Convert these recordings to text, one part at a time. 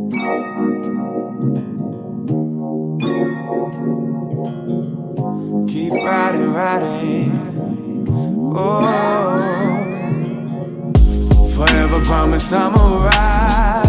Keep riding, riding. Oh, forever promise I'ma ride.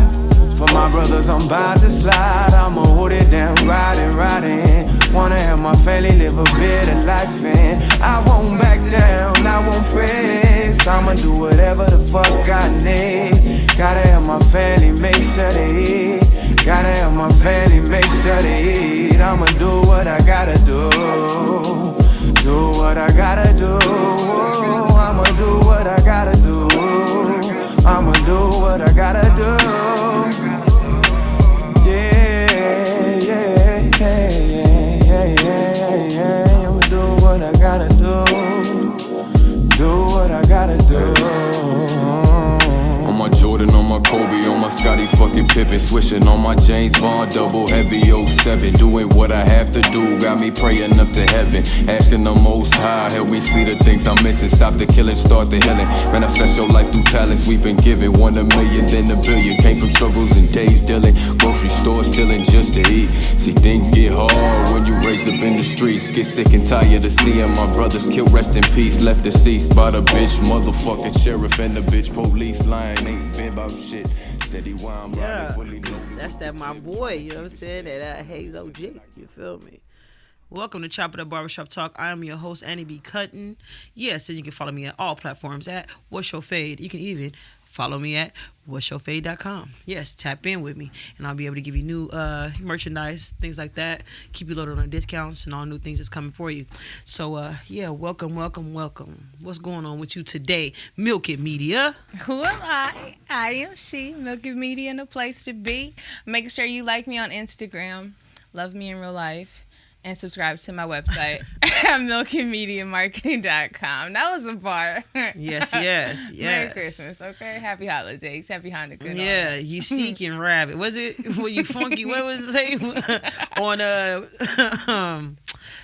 For my brothers, I'm about to slide. I'ma hold it down, riding, riding. Wanna have my family live a better life, and I won't back down, I won't freeze. I'ma do whatever the fuck I need. Gotta have my family, make sure they eat. Gotta have my family, make sure they eat. I'ma do what I gotta do. Do what I gotta do. I'ma do what I gotta do. I'ma do what I gotta do. Yeah, yeah, yeah, yeah, yeah, yeah. I'ma do what I gotta do. Do what I gotta do. On my Jordan, on my Kobe, on my Scottie fucking Pippen, swishing on my James Bond double heavy 07, doing what I have to do, got me praying up to heaven, asking the Most High, help me see the things I'm missing, stop the killing, start the healing, manifest your life through talents we've been given, 1 a million, then a billion, came from struggles and days dealing, grocery store stealing just to eat, see things get hard when you raised up in the streets, get sick and tired of seeing my brothers killed, rest in peace, left deceased by the bitch, motherfucking sheriff and the bitch police, lying ain't been about shit. Steady while I'm riding fully loaded. That's that my boy, you know what I'm saying? That Haze OG, you feel me? Welcome to Chop It Up Barbershop Talk. I am your host, Annie B. Cuttin. Yes, and you can follow me at all platforms at What's Your Fade. You can even follow me at what'syourfade.com. Yes, tap in with me, and I'll be able to give you new merchandise, things like that. Keep you loaded on discounts and all new things that's coming for you. So, yeah, welcome. What's going on with you today, Milk It Media? Who am I? I am she, Milk It Media, and a place to be. Make sure you like me on Instagram, love me in real life, and subscribe to my website at milkandmediamarketing.com. That was a bar. Yes. Merry Christmas, okay? Happy holidays. Happy Hanukkah. Yeah, you stinking rabbit. Was it, were you funky? What was it say? On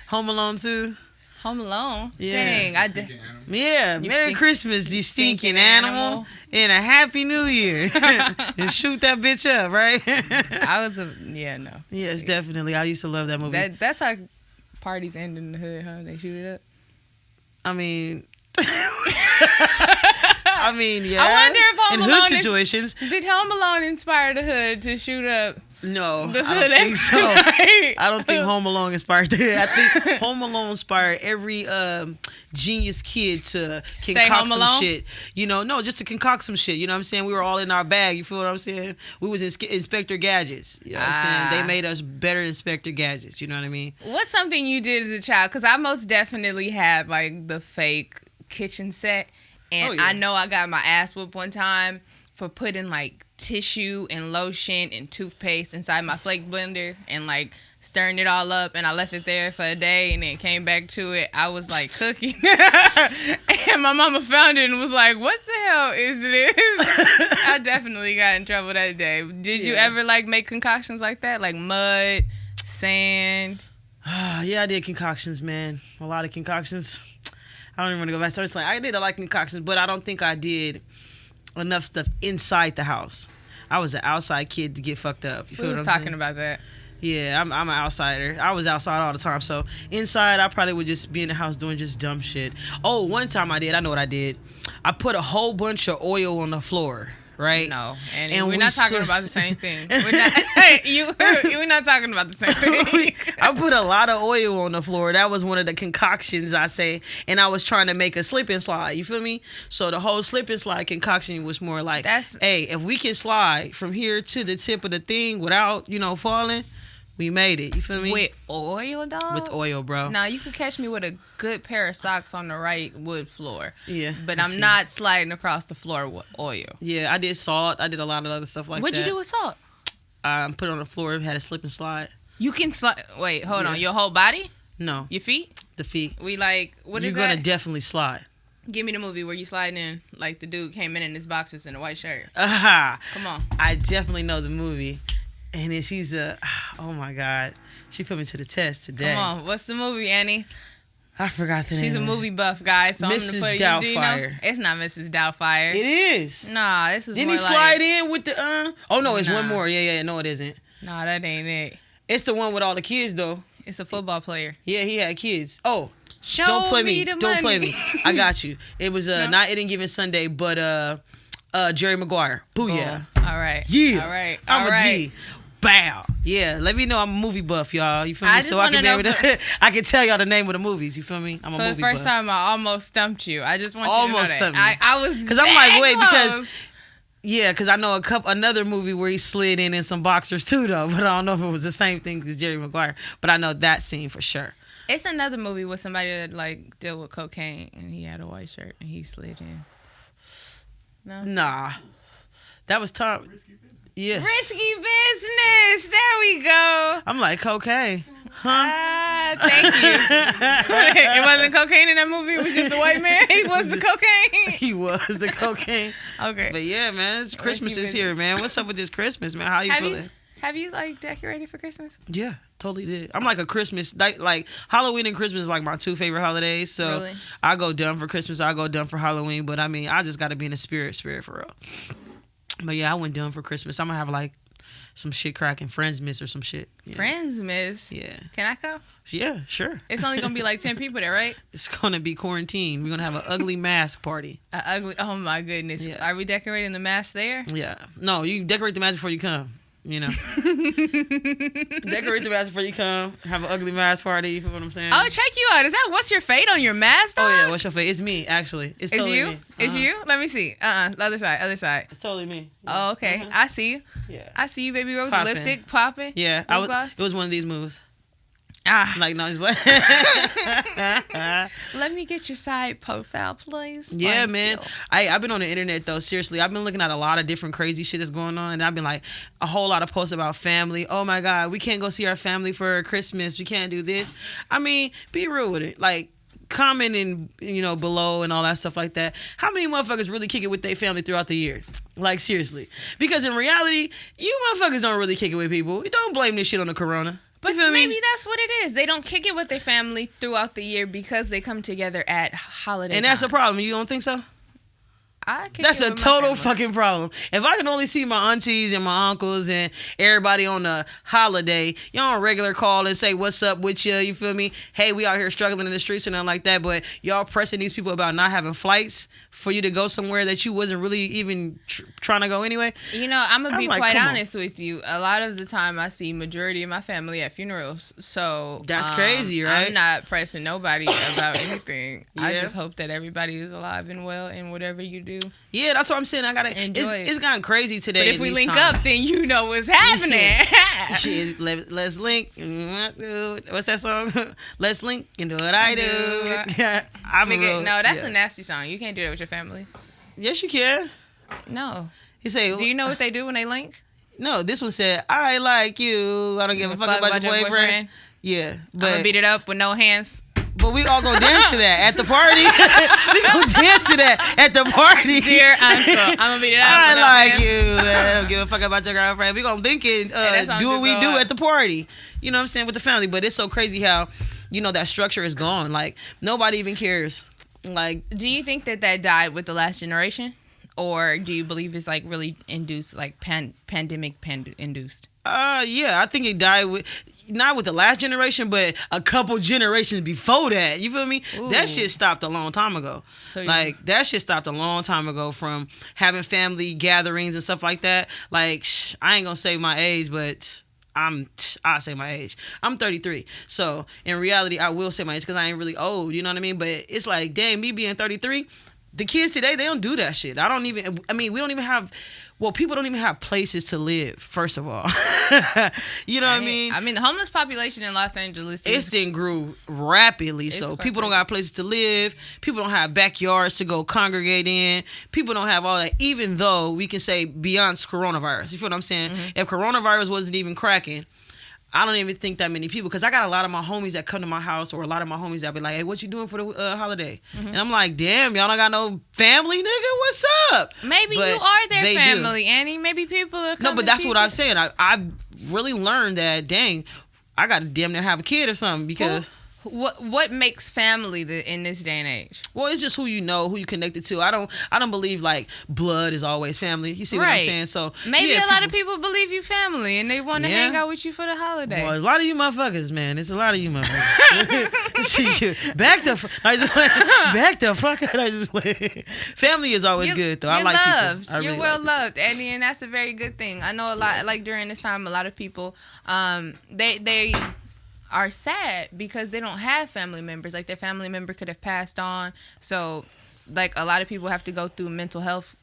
Home Alone 2? Home Alone? Yeah. Dang. Yeah, Merry Christmas, you stinking animal. And a Happy New Year. And shoot that bitch up, right? No. Yes, definitely. I used to love that movie. That's how parties end in the hood, huh? They shoot it up. I mean, yeah. I wonder if Home in Alone hood situations. Did Home Alone inspire the hood to shoot up? No, the I hood don't think so. right? I don't think Home Alone inspired that. I think Home Alone inspired every genius kid to concoct some shit. You know, no, just to concoct some shit. You know what I'm saying? We were all in our bag. You feel what I'm saying? We was Inspector Gadgets. You know what I'm saying? They made us better Inspector Gadgets. You know what I mean? What's something you did as a child? Because I most definitely had like the fake kitchen set. And I know I got my ass whooped one time for putting like tissue and lotion and toothpaste inside my flake blender and like stirring it all up, and I left it there for a day and then came back to it. I was like cooking and my mama found it and was like, what the hell is this? I definitely got in trouble that day. Did you ever like make concoctions like that, like mud, sand? Yeah, I did concoctions, man. A lot of concoctions. I don't even want to go back. So it's like I did a lot of concoctions, but I don't think I did enough stuff inside the house. I was an outside kid to get fucked up. You feel what I'm saying? Talking about that. Yeah, I'm an outsider. I was outside all the time. So inside, I probably would just be in the house doing just dumb shit. Oh, one time I know what I did. I put a whole bunch of oil on the floor. Right? No, and we're not talking about the same thing. We're not talking about the same thing. I put a lot of oil on the floor. That was one of the concoctions I say, and I was trying to make a slip and slide. You feel me? So the whole slip and slide concoction was more like, hey, if we can slide from here to the tip of the thing without, falling, we made it. You feel me? With oil, dog? With oil, bro. Now, you could catch me with a good pair of socks on the right wood floor. Yeah. But I'm not sliding across the floor with oil. Yeah, I did salt. I did a lot of other stuff like What'd that. What'd you do with salt? Put it on the floor. Had a slip and slide. You can slide. Wait, hold on. Your whole body? No. Your feet? The feet. What is that? You're going to definitely slide. Give me the movie where you sliding in, like the dude came in his boxers and a white shirt. Come on. I definitely know the movie. And then she's oh my God. She put me to the test today. Come on. What's the movie, Annie? I forgot the name. She's a movie buff, guys. So Mrs. I'm gonna put it. Do you know? Doubtfire. It's not Mrs. Doubtfire. It is. Nah, this is Didn't more he like... slide in with the Oh no, it's one Nah. more. Yeah. No, it isn't. Nah, that ain't it. It's the one with all the kids though. It's a football player. Yeah, he had kids. Oh, Show don't play me me. the Don't play money. me. I got you. It was No? not Any Given Sunday, but Jerry Maguire. Booyah. Boom. All right. Yeah. All right. I'm All a right. G. Bow. Yeah. Let me know I'm a movie buff, y'all. You feel me? I just So I can wanna be able know to. I can tell y'all the name of the movies. You feel me? I'm a For movie the first buff. time, I almost stumped you. I just want you Almost to know stumped that. me. I was Because I'm like, that wait, close. because. Yeah, because I know another movie where he slid in some boxers too, though. But I don't know if it was the same thing as Jerry Maguire. But I know that scene for sure. It's another movie with somebody that like dealt with cocaine and he had a white shirt and he slid in. No. Nah, that was Tom. Yeah, Risky business. There we go. I'm like, okay, huh? Ah, thank you. It wasn't cocaine in that movie. It was just a white man. He was the cocaine. He was the cocaine. Okay. But yeah, man, it's Christmas is here, man. What's up with this Christmas, man? How you feeling? Have you like decorated for Christmas? Yeah, totally did. I'm like a Christmas, like Halloween and Christmas is like my two favorite holidays. So Really? I go dumb for Christmas. I go dumb for Halloween. But I mean, I just got to be in the spirit for real. But yeah, I went dumb for Christmas. I'm gonna have like some shit cracking, Friendsmas or some shit. Yeah. Friendsmas. Yeah. Can I go? Yeah, sure. It's only gonna be like 10 people there, right? It's gonna be quarantine. We're gonna have an ugly mask party. Ugly. Oh my goodness. Yeah. Are we decorating the mask there? Yeah. No, you decorate the mask before you come. You know. Decorate the mask before you come. Have an ugly mask party. You feel what I'm saying? Oh, check you out. Is that what's your fate on your mask? Oh Dog? yeah. What's your face? It's me. Actually, it's It's totally you? me. It's you? Let me see. The other side. Other side. It's totally me. Oh, okay. Mhm. I see you. Yeah. I see you, baby girl, with the Poppin'. lipstick popping. Yeah. Lip gloss. It was one of these moves. Ah. Like no, it's black. Let me get your side profile, please. Yeah, Thank man. you. I've been on the internet though. Seriously, I've been looking at a lot of different crazy shit that's going on, and I've been like a whole lot of posts about family. Oh my God, we can't go see our family for Christmas. We can't do this. I mean, be real with it. Like commenting, below and all that stuff like that. How many motherfuckers really kick it with their family throughout the year? Like seriously, because in reality, you motherfuckers don't really kick it with people. You don't blame this shit on the corona. But You feel me? maybe that's what it is. They don't kick it with their family throughout the year because they come together at holiday And that's a time. problem. You don't think so? I kick That's it a with my total family. fucking problem. If I can only see my aunties and my uncles and everybody on the holiday, y'all on regular call and say what's up with you feel me? Hey, we out here struggling in the streets and nothing like that, but y'all pressing these people about not having flights for you to go somewhere that you wasn't really even trying to go anyway. I'm gonna be like, quite come on. honest with you. A lot of the time, I see majority of my family at funerals. So That's crazy, right? I'm not pressing nobody about anything. I Yeah. just hope that everybody is alive and well in whatever you do. Yeah, that's what I'm saying. I gotta Enjoy it. It's gotten crazy today. But if in we these link times. up, then you know what's happening. Shit, let's link. What's that song? Let's link and do what I do. I'm a Nigga, real, no, that's yeah. a nasty song. You can't do that with your family. Yes, you can. No. You say, Do you know what they do when they link? no, this one said, I like you. I don't give a fuck about your boyfriend. Yeah. I'm gonna beat it up with no hands. But we all gonna dance to that at the party. We gonna dance to that at the party. Dear uncle, I'm gonna beat it up. I with no like hands. you. I don't give a fuck about your girlfriend. We gonna link and that song do what just we go do up. at the party. You know what I'm saying? With the family. But it's so crazy how, that structure is gone. Like, nobody even cares. Like, Do you think that died with the last generation? Or do you believe it's like really induced, like pandemic induced? yeah, I think it died with, not with the last generation, but a couple generations before that. You feel me? Ooh. That shit stopped a long time ago. So you- Like, that shit stopped a long time ago from having family gatherings and stuff like that. Like, I ain't gonna say my age, but I'll say my age. I'm 33. So, in reality, I will say my age because I ain't really old. You know what I mean? But it's like, dang, me being 33, the kids today, they don't do that shit. We don't even have, people don't even have places to live, first of all. You know what I mean? I mean, the homeless population in Los Angeles It's then grew rapidly. So people don't got places to live. People don't have backyards to go congregate in. People don't have all that, even though we can say beyond coronavirus. You feel what I'm saying? Mm-hmm. If coronavirus wasn't even cracking, I don't even think that many people, because I got a lot of my homies that come to my house, or a lot of my homies that be like, hey, what you doing for the holiday? Mm-hmm. And I'm like, damn, y'all don't got no family, nigga? What's up? Maybe But you are their they do. family, Annie. Maybe people are coming No, but that's to what see I'm saying. I really learned that, dang, I got to damn near have a kid or something because... what makes family in this day and age? Well, it's just who you know, who you connected to. I don't believe like blood is always family. You see what I'm saying? So maybe a lot of people believe you family and they want to hang out with you for the holiday. Well, a lot of you motherfuckers, man. It's a lot of you motherfuckers. Back the fuck up. Family is always good though. I like loved. people. You're well loved, Andy, and that's a very good thing. I know a lot. Like during this time, a lot of people, they are sad because they don't have family members. Like their family member could have passed on. So like a lot of people have to go through mental health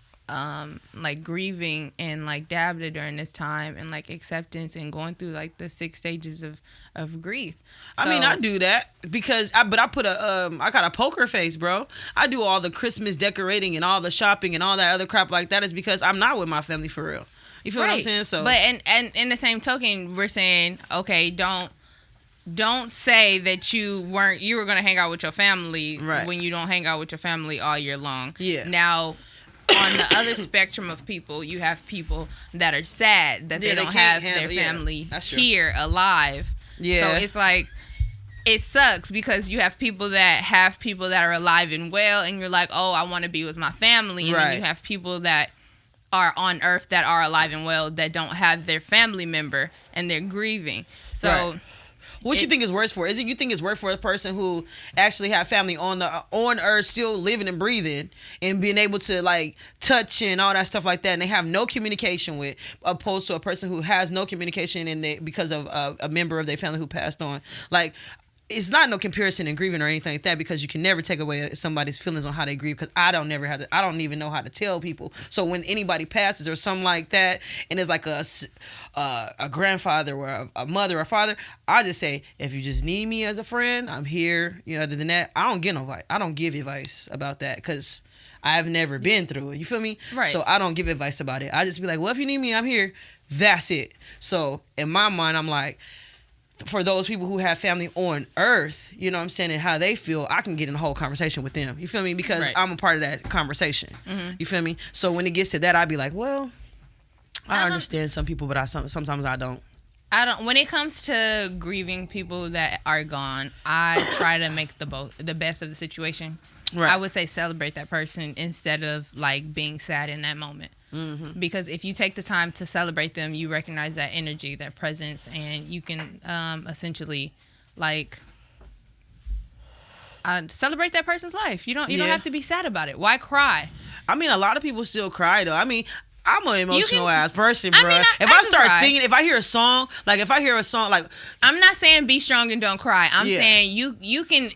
like grieving and like dabda during this time and like acceptance and going through like the 6 stages of grief. So, I mean, I do that because I got a poker face, bro. I do all the Christmas decorating and all the shopping and all that other crap like that is because I'm not with my family for real. You feel what I'm saying? So, but and in the same token, we're saying, okay, don't say that you were going to hang out with your family when you don't hang out with your family all year long. Yeah. Now, on the other spectrum of people, you have people that are sad that they don't have their family here alive. Yeah. So it's like, it sucks because you have people that are alive and well, and you're like, oh, I want to be with my family. And then you have people that are on earth that are alive and well that don't have their family member and they're grieving. So what you think is worse for? You think it's worse for a person who actually have family on earth still living and breathing and being able to like touch and all that stuff like that and they have no communication with, opposed to a person who has no communication because of a member of their family who passed on? Like, it's not no comparison in grieving or anything like that because you can never take away somebody's feelings on how they grieve because I don't even know how to tell people. So when anybody passes or something like that and it's like a grandfather or a mother or father, I just say, if you just need me as a friend, I'm here. You know, other than that, I don't give advice about that because I've never been through it. You feel me? Right. So I don't give advice about it. I just be like, well, if you need me, I'm here. That's it. So in my mind, I'm like, for those people who have family on earth, you know what I'm saying, and how they feel, I can get in a whole conversation with them. You feel me? Because I'm a part of that conversation. Mm-hmm. You feel me? So when it gets to that, I'd be like, well, I understand some people, but sometimes I don't. When it comes to grieving people that are gone, I try to make the best of the situation. Right. I would say celebrate that person instead of like being sad in that moment. Mm-hmm. Because if you take the time to celebrate them, you recognize that energy, that presence, and you can essentially like celebrate that person's life. You don't have to be sad about it. Why cry? I mean, a lot of people still cry though. I mean, I'm an emotional ass person, bro. If I hear a song, like I'm not saying be strong and don't cry. I'm saying you can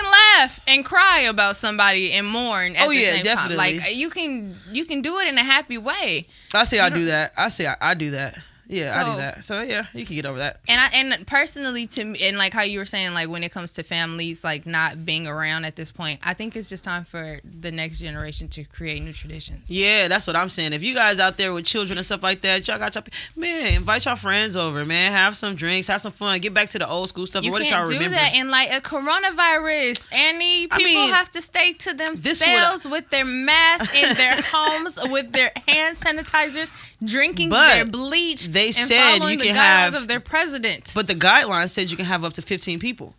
laugh and cry about somebody and mourn at the same time. Like you can do it in a happy way. I say I do that. I do that. Yeah, I do that. So yeah, you can get over that. And personally, to me, and like how you were saying, like when it comes to families, like not being around at this point, I think it's just time for the next generation to create new traditions. Yeah, that's what I'm saying. If you guys out there with children and stuff like that, y'all got invite your friends over, man. Have some drinks, have some fun, get back to the old school stuff. You can't do that in like a coronavirus. People have to stay to themselves with their masks in their homes with their hand sanitizers, drinking their bleach. They said you can have of their president, but the guidelines said you can have up to 15 people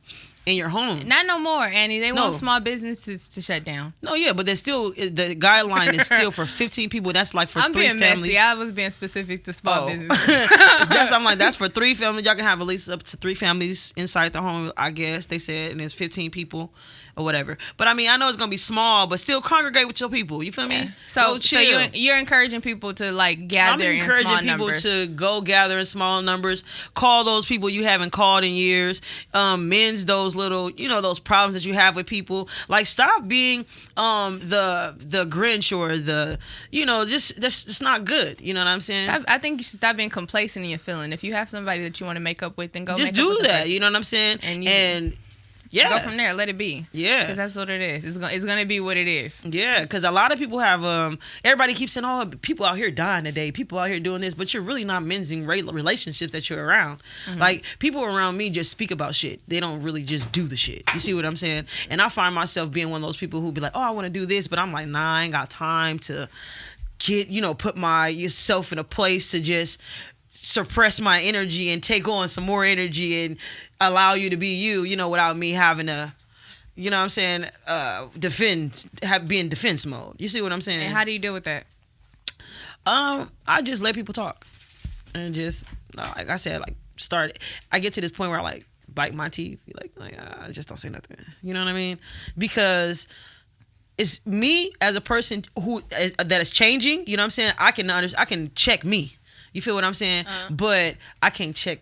in your home. Not no more, Annie. They want small businesses to shut down. No, yeah, but the guideline is still for 15 people. That's like for 3 families. I'm being messy. I was being specific to small businesses. That's for 3 families. Y'all can have at least up to 3 families inside the home, I guess they said, and there's 15 people or whatever. But I mean, I know it's gonna be small, but still congregate with your people. You feel me? So you're encouraging people to like gather in small numbers. I'm encouraging people to go gather in small numbers. Call those people you haven't called in years. Mend those little, those problems that you have with people. Like, stop being the Grinch or the, that's not good. You know what I'm saying? I think you should stop being complacent in your feeling. If you have somebody that you want to make up with, then go just make up with do that. You know what I'm saying? And yeah, go from there. Let it be. Yeah, because that's what it is. It's gonna be what it is. Yeah, because a lot of people have everybody keeps saying, "Oh, people out here dying today. People out here doing this," but you're really not mending relationships that you're around. Mm-hmm. Like, people around me just speak about shit. They don't really just do the shit. You see what I'm saying? And I find myself being one of those people who be like, "Oh, I want to do this," but I'm like, "Nah, I ain't got time to put myself in a place to just suppress my energy and take on some more energy and allow you to be you, without me having to, you know what I'm saying, be in defense mode. You see what I'm saying? And how do you deal with that? I just let people talk. And just, like I said, I get to this point where I, like, bite my teeth. I just don't say nothing. You know what I mean? Because it's me as a person that is changing. You know what I'm saying? I can check me. You feel what I'm saying? But I can't check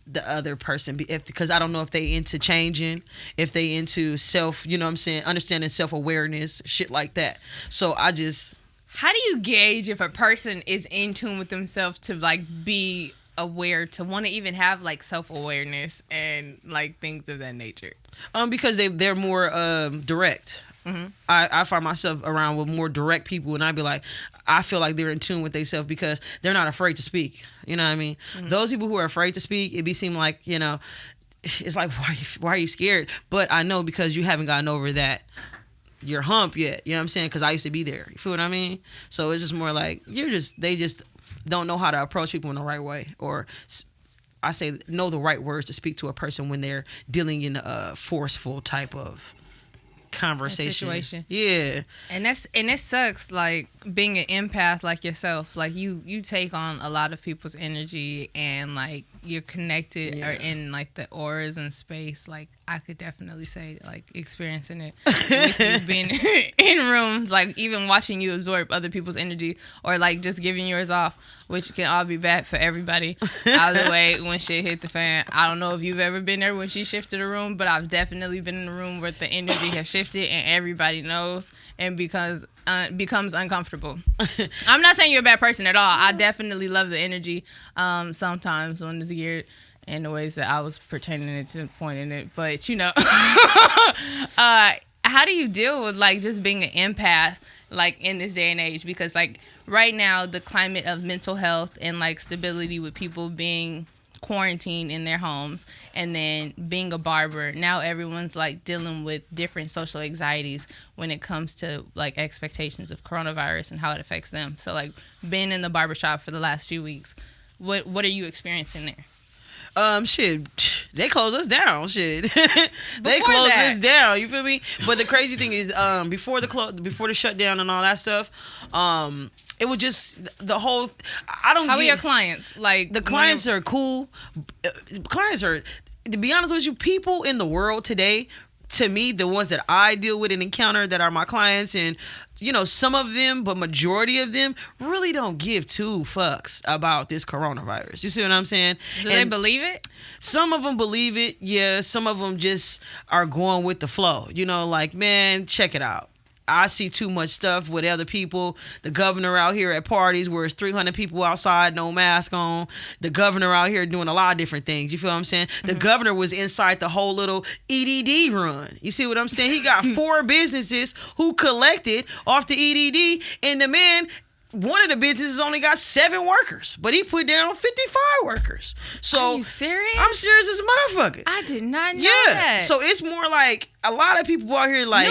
the other person because I don't know if they into changing, if they into self, you know what I'm saying, understanding self-awareness, shit like that. So I just... How do you gauge if a person is in tune with themselves to, like, be aware, to want to even have, like, self-awareness and, like, things of that nature? Because they're more direct. Mm-hmm. I find myself around with more direct people, and I'd be like, I feel like they're in tune with themselves because they're not afraid to speak. You know what I mean? Mm-hmm. Those people who are afraid to speak, it seem like, it's like, why are you scared? But I know because you haven't gotten over that your hump yet. You know what I'm saying? Because I used to be there. You feel what I mean? So it's just more like they just don't know how to approach people in the right way, or I say know the right words to speak to a person when they're dealing in a forceful type of conversation situation. Yeah. And it sucks, like, being an empath like yourself. Like, you take on a lot of people's energy, and, like, you're connected or in, like, the auras and space. Like, I could definitely say, like, experiencing it with you being in rooms, like, even watching you absorb other people's energy, or, like, just giving yours off, which can all be bad for everybody. Either way, when shit hit the fan, I don't know if you've ever been there when she shifted a room, but I've definitely been in a room where the energy has shifted and everybody knows and becomes uncomfortable. I'm not saying you're a bad person at all. I definitely love the energy sometimes when it's geared in the ways that I was pretending it to point in it. But, how do you deal with, like, just being an empath, like, in this day and age? Because, like, right now, the climate of mental health and, like, stability with people being quarantined in their homes, and then being a barber, now everyone's, like, dealing with different social anxieties when it comes to, like, expectations of coronavirus and how it affects them. So, like, being in the barbershop for the last few weeks, what are you experiencing there? Shit, they closed us down. Shit, they closed us down. You feel me? But the crazy thing is, before the shutdown and all that stuff, it was just the whole. How are your clients? Like, the clients are cool. Clients are, to be honest with you, people in the world today. To me, the ones that I deal with and encounter that are my clients, and some of them, but majority of them really don't give two fucks about this coronavirus. You see what I'm saying? Do they believe it? Some of them believe it, yeah. Some of them just are going with the flow. Like, man, check it out. I see too much stuff with other people. The governor out here at parties where it's 300 people outside, no mask on. The governor out here doing a lot of different things. You feel what I'm saying? Mm-hmm. The governor was inside the whole little EDD run. You see what I'm saying? He got 4 businesses who collected off the EDD, and the man... One of the businesses only got 7 workers, but he put down 55 workers. So, are you serious? I'm serious as a motherfucker. I did not know that. So it's more like a lot of people out here like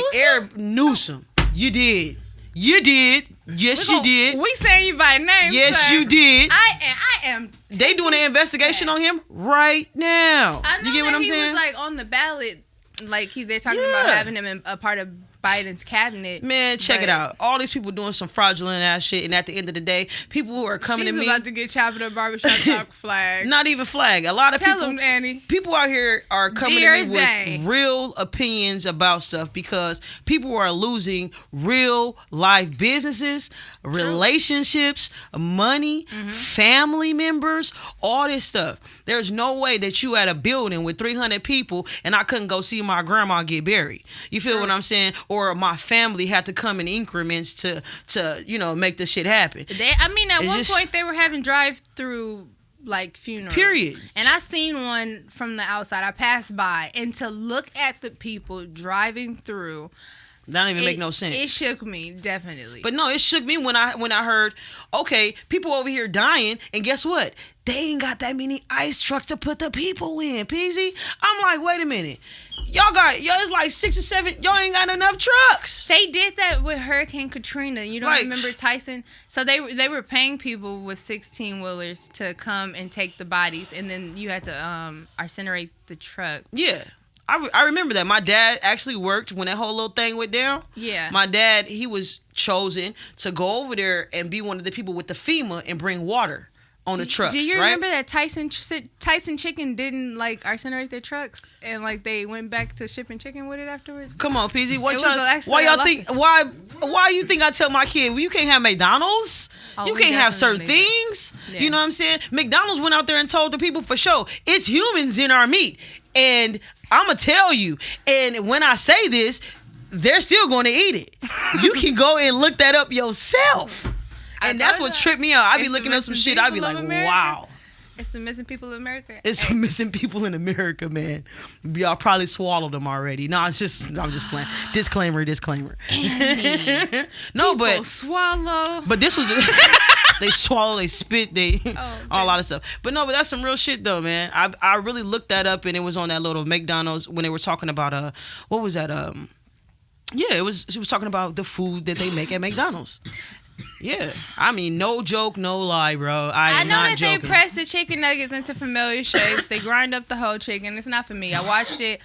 Newsom. You did. Yes, you did. We saying you by name. Yes, sir. You did. I am. They doing an investigation on him right now. I know you get what I'm saying? He was like on the ballot. Like they're talking about having him a part of Biden's cabinet. Man, check it out. All these people doing some fraudulent ass shit, and at the end of the day, people who are coming to me about to get chopped up barbershop talk flag. Not even flag. A lot of Tell people. Them, Annie. People out here are coming to me with real opinions about stuff because people are losing real life businesses, relationships, money, family members, all this stuff. There's no way that you at a building with 300 people and I couldn't go see my grandma get buried. You feel what I'm saying? Or my family had to come in increments to make this shit happen. At one point they were having drive-through like funerals. Period. And I seen one from the outside. I passed by, and to look at the people driving through, That don't even make no sense. It shook me, definitely. But no, it shook me when I heard, okay, people over here dying, and guess what? They ain't got that many ice trucks to put the people in, Peasy. I'm like, wait a minute. Y'all, it's like 6 or 7. Y'all ain't got enough trucks. They did that with Hurricane Katrina. You don't remember Tyson? So they were paying people with 16-wheelers to come and take the bodies, and then you had to incinerate the truck. Yeah. I remember that. My dad actually worked when that whole little thing went down. Yeah. My dad, he was chosen to go over there and be one of the people with the FEMA and bring water on the trucks. Do you right? remember that Tyson Chicken didn't like incinerate their trucks and like they went back to shipping chicken with it afterwards? Come on, PZ. Why y'all think? Why you think I tell my kid, well, you can't have McDonald's? You can't have certain things. Yeah. You know what I'm saying? McDonald's went out there and told the people for sure, it's humans in our meat. And I'm going to tell you, and when I say this, they're still going to eat it. You can go and look that up yourself. And that's what tripped me out. I be looking up some shit. I be like, wow. It's the missing people of America. It's some missing people in America, man. Y'all probably swallowed them already. No, I'm just playing. Disclaimer. No, people swallow. But this was they swallow, they spit, a lot of stuff. But no, but that's some real shit though, man. I really looked that up, and it was on that little McDonald's when they were talking about what was that yeah, it was talking about the food that they make at McDonald's. Yeah, I mean, no joke, no lie, bro. I know that joking. They press the chicken nuggets into familiar shapes. They grind up the whole chicken. It's not for me. I watched it.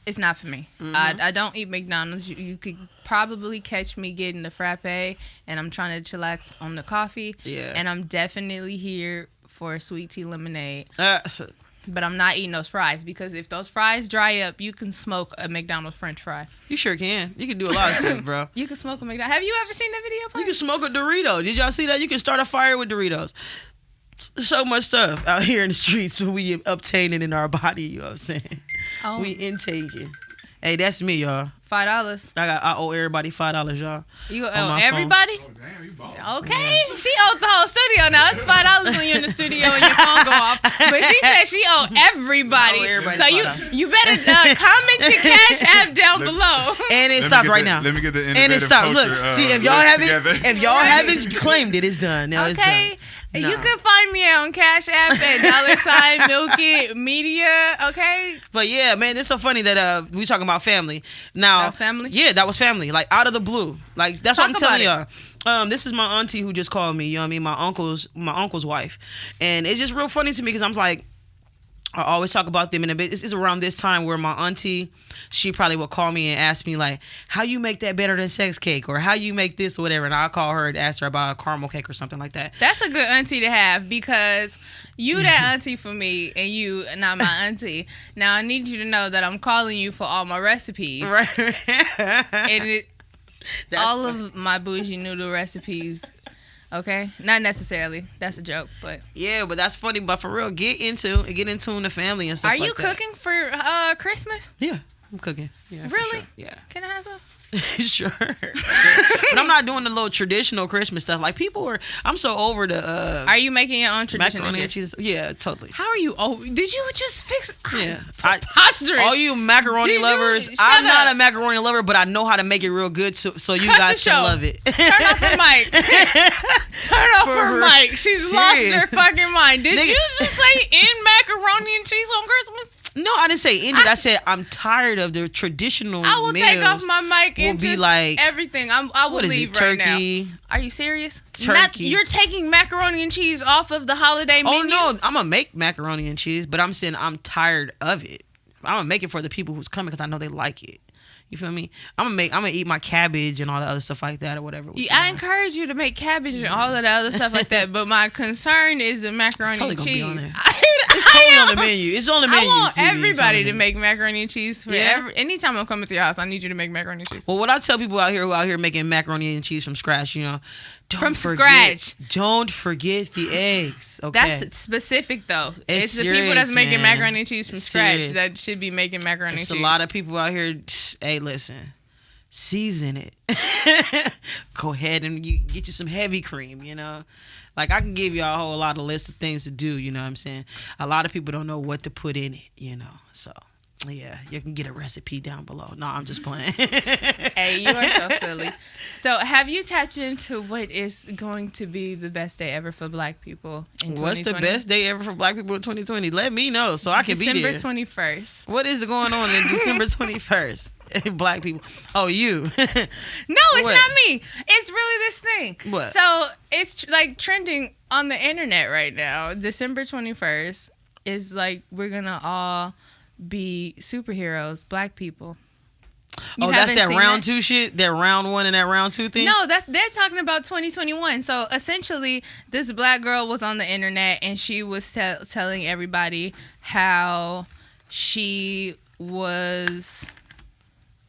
It's not for me. Mm-hmm. I don't eat McDonald's. You could probably catch me getting the frappe, and I'm trying to chillax on the coffee. Yeah. And I'm definitely here for a sweet tea lemonade. But I'm not eating those fries, because if those fries dry up, you can smoke a McDonald's French fry. You sure can. You can do a lot of stuff, bro. You can smoke a McDonald's. Have you ever seen that video? You can smoke a Dorito. Did y'all see that? You can start a fire with Doritos. So much stuff out here in the streets we obtaining in our body. You know what I'm saying? Oh. We intaking. Hey, that's me, y'all. $5. I owe everybody $5, y'all. You owe everybody? Oh, damn, you bought. Okay. She owed the whole studio now. It's $5 when you're in the studio and your phone go off. But she said she owed everybody. So you better comment your Cash App down below. And it stopped right now. Let me get the and it stopped. Look, see if y'all haven't claimed it, it's done. Now okay. It's done. No. You can find me on Cash App at $Milk It Media, okay? But yeah, man, it's so funny that we talking about family. Now, that was family? Yeah, that was family. Like out of the blue. Like that's what I'm telling y'all. This is my auntie who just called me. You know what I mean? My uncle's wife, and it's just real funny to me because I'm like, I always talk about them in a bit. It's around this time where my auntie, she probably will call me and ask me like, how you make that better than sex cake, or how you make this or whatever, and I'll call her and ask her about a caramel cake or something like that. That's a good auntie to have, because you that auntie for me and you not my auntie. Now I need you to know that I'm calling you for all my recipes. Right. And all of my bougie noodle recipes. Okay, not necessarily. That's a joke, but yeah, but that's funny. But for real, get into the family and stuff. Are you cooking for Christmas? Yeah, I'm cooking. Yeah, really? Sure. Yeah. Can I have some? Sure. But I'm not doing the little traditional Christmas stuff. Like I'm so over the. Are you making your own traditional macaroni and cheese? Yeah, totally. How are you? Oh, did you just fix? Yeah, preposterous. All you macaroni lovers, I'm not a macaroni lover, but I know how to make it real good, so you guys can love it. Turn off her mic. Turn off her mic. She's lost her fucking mind. Did you just say in macaroni and cheese on Christmas? No, I didn't say ended. I said I'm tired of the traditional. I will take off my mic and be like everything. I will leave right now. Are you serious? Turkey. You're taking macaroni and cheese off of the holiday menu? Oh no, I'm gonna make macaroni and cheese, but I'm saying I'm tired of it. I'm gonna make it for the people who's coming because I know they like it. You feel me? I'm gonna eat my cabbage and all the other stuff like that or whatever. I encourage you to make cabbage and all of the other stuff like that, but my concern is the macaroni and cheese. It's totally on the menu. It's on the menu. I want everybody to make macaroni and cheese. Anytime I'm coming to your house, I need you to make macaroni and cheese. Well, what I tell people out here making macaroni and cheese from scratch, don't forget the eggs. Okay, that's specific though. It's the people that's making macaroni and cheese from scratch that should be making macaroni and cheese. It's a lot of people out here. Hey, listen, season it. Go ahead and you get you some heavy cream. Like I can give you a whole lot of list of things to do. You know what I'm saying? A lot of people don't know what to put in it. So Yeah, you can get a recipe down below. No, I'm just playing. Hey, you are so silly. So, have you tapped into what is going to be the best day ever for Black people in 2020? What's the best day ever for Black people in 2020? Let me know so I can be there. December 21st. What is going on in December 21st? Black people. Oh, you. No, it's not me. It's really this thing. What? So, it's like trending on the internet right now. December 21st is like we're going to all be superheroes, Black people. Oh, that's that round 2 shit? That round 1 and that round 2 thing? No, they're talking about 2021. So essentially, this Black girl was on the internet and she was telling everybody how she was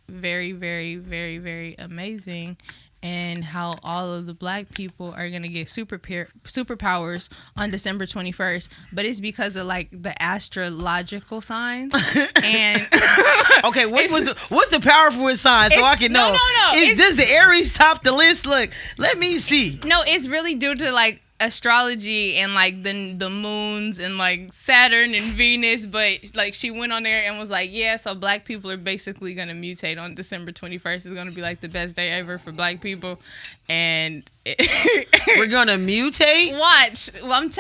very, very, very, very amazing, and how all of the Black people are going to get superpowers on December 21st. But it's because of, like, the astrological signs. And okay, what's the powerful sign so I can know? No. Does the Aries top the list? Look, let me see. No, it's really due to, like, astrology and, like, the moons and, like, Saturn and Venus. But, like, she went on there and was like, yeah, so Black people are basically going to mutate on December 21st. It's going to be, like, the best day ever for Black people. And we're going to mutate? Watch. Well, look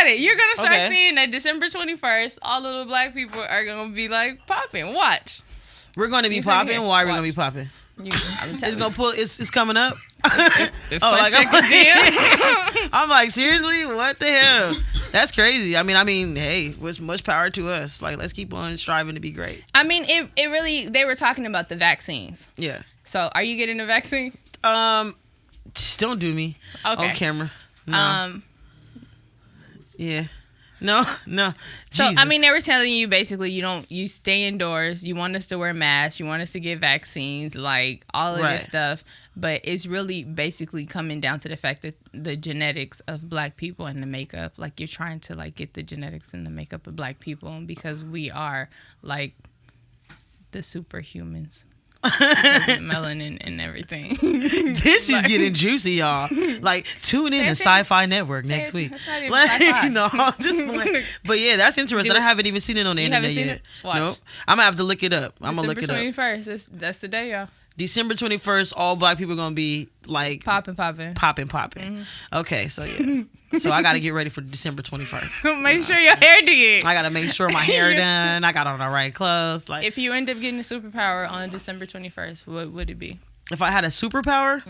at it. You're going to start seeing that December 21st, all of the Black people are going to be, like, popping. Watch. We're going to be popping? Why are we going to be popping? It's gonna pull. It's coming up. I'm like, seriously, what the hell? That's crazy. I mean, hey, much power to us. Like, let's keep on striving to be great. I mean, it really. They were talking about the vaccines. Yeah. So, are you getting the vaccine? Don't do me on camera. No. Yeah. No. So, Jesus. I mean, they were telling you basically you stay indoors. You want us to wear masks. You want us to get vaccines, like all of this stuff. But it's really basically coming down to the fact that the genetics of Black people and the makeup, like you're trying to like get the genetics and the makeup of Black people, because we are like the superhumans. Melanin and everything. This is getting juicy, y'all. Like, tune in to Sci-Fi Network next week. No, just like, but yeah, that's interesting. I haven't even seen it on the internet yet. Nope. I'm gonna have to look it up. I'm gonna look it up. December 21st. That's the day, y'all. December 21st, all Black people are gonna be like popping. Mm-hmm. Okay, so yeah. So I gotta get ready for December 21st. Make sure your hair did. I gotta make sure my hair done. I got on the right clothes. Like, if you end up getting a superpower on December 21st, what would it be? If I had a superpower,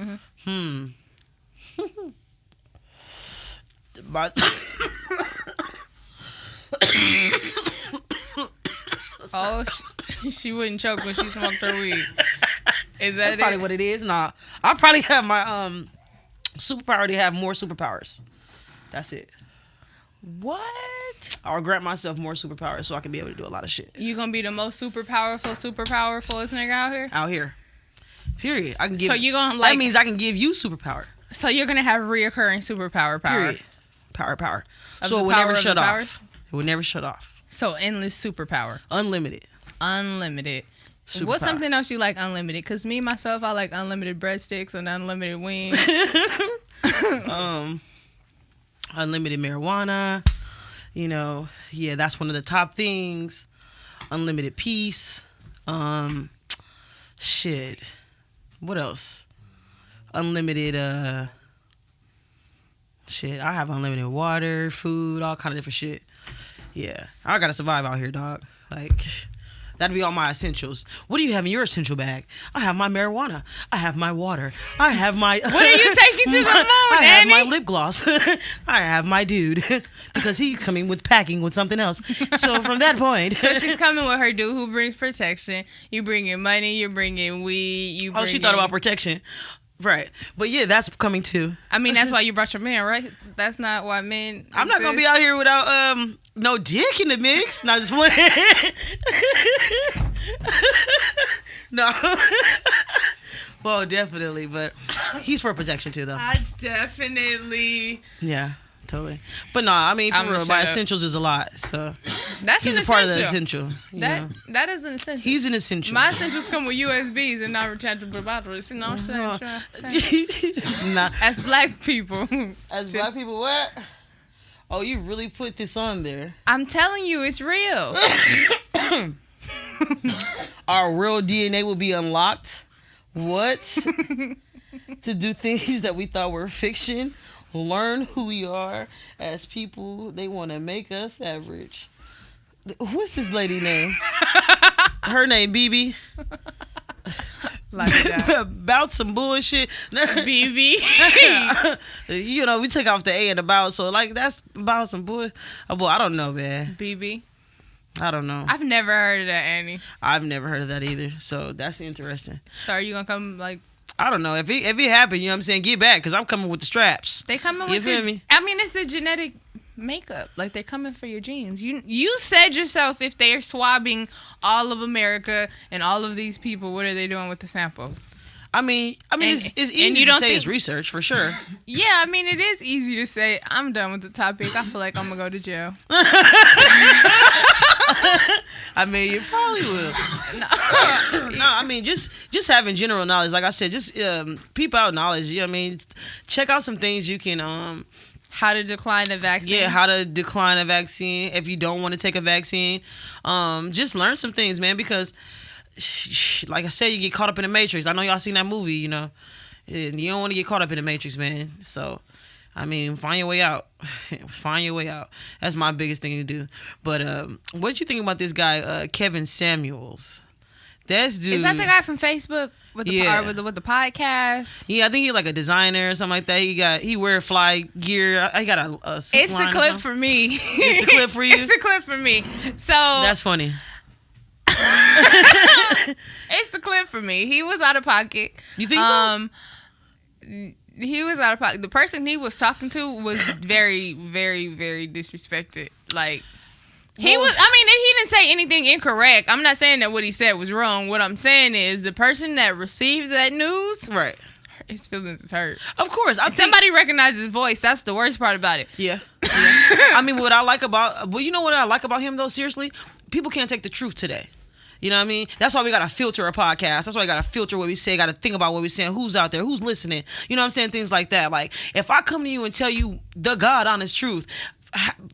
Oh, she wouldn't choke when she smoked her weed. Is that probably what it is? Nah, I'll probably have my superpower to have more superpowers. That's it. What? I'll grant myself more superpowers so I can be able to do a lot of shit. You gonna be the most super powerful nigga out here? Out here. Period. I can give. So you gonna like? That means I can give you superpower. So you're gonna have reoccurring superpower. Period. Power. So it would never shut off. It would never shut off. So endless superpower. Unlimited. Superpower. What's something else you like unlimited? Because me, myself, I like unlimited breadsticks and unlimited wings. Unlimited marijuana. You know, yeah, that's one of the top things. Unlimited peace. Shit. What else? Unlimited, shit. I have unlimited water, food, all kind of different shit. Yeah. I gotta survive out here, dog. Like, that'd be all my essentials. What do you have in your essential bag? I have my marijuana. I have my water. I have my... What are you taking to the moon, I have my lip gloss. I have my dude. Because he's coming with packing with something else. So from that point... So she's coming with her dude who brings protection. You bringing money. You're bringing weed. She thought about protection. Right. But yeah, that's coming too. I mean, that's why you brought your man, right? That's not why men... I'm not going to be out here without no dick in the mix. Not just playing. No. Well, definitely. But he's for protection too, though. I definitely... Yeah, totally. But no, I mean, for real, my essentials is a lot. So that's he's a part of the essential. That is an essential. He's an essential. My essentials come with USBs and not rechargeable batteries. You know what I'm saying? Nah. As Black people. As Black people, what? Oh, you really put this on there. I'm telling you, it's real. Our real DNA will be unlocked. What? To do things that we thought were fiction. Learn who we are as people. They want to make us average. What's this lady name? Her name BB. About some bullshit. BB. You know, we took off the A and about, so like that's about some bullshit. Oh, boy, I don't know, man. BB. I don't know. I've never heard of that, Annie. I've never heard of that either. So that's interesting. So are you gonna come like? I don't know if it happened. You know what I'm saying? Get back, because I'm coming with the straps. They coming you with feel me? I mean, it's a genetic makeup. Like they're coming for your genes. You said yourself, if they're swabbing all of America and all of these people, what are they doing with the samples? I mean, it's easy to say it's research for sure. Yeah, I mean, it is easy to say. I'm done with the topic. I feel like I'm gonna go to jail. I mean, you probably will. No, I mean, just having general knowledge. Like I said, just peep out knowledge. You know what I mean? Check out some things you can. How to decline a vaccine. Yeah, how to decline a vaccine if you don't want to take a vaccine. Just learn some things, man, because like I said, you get caught up in the Matrix. I know y'all seen that movie, you know, and you don't want to get caught up in the Matrix, man. So, I mean, find your way out. Find your way out. That's my biggest thing to do. But what you think about this guy, Kevin Samuels? That dude, is that the guy from Facebook with the with the podcast? Yeah, I think he's like a designer or something like that. He wear fly gear. I got a suit It's the clip for me. It's the clip for you. It's the clip for me. So that's funny. It's the clip for me. He was out of pocket. You think so? He was out of pocket. The person he was talking to was very, very, very disrespected. Like he was. I mean, he didn't say anything incorrect. I'm not saying that what he said was wrong. What I'm saying is the person that received that news, right? His feelings is hurt. Of course, somebody recognized his voice. That's the worst part about it. Yeah. I mean, what I like about you know what I like about him though. Seriously, people can't take the truth today. You know what I mean? That's why we got to filter a podcast. That's why we got to filter what we say. Got to think about what we're saying. Who's out there? Who's listening? You know what I'm saying? Things like that. Like, if I come to you and tell you the God honest truth,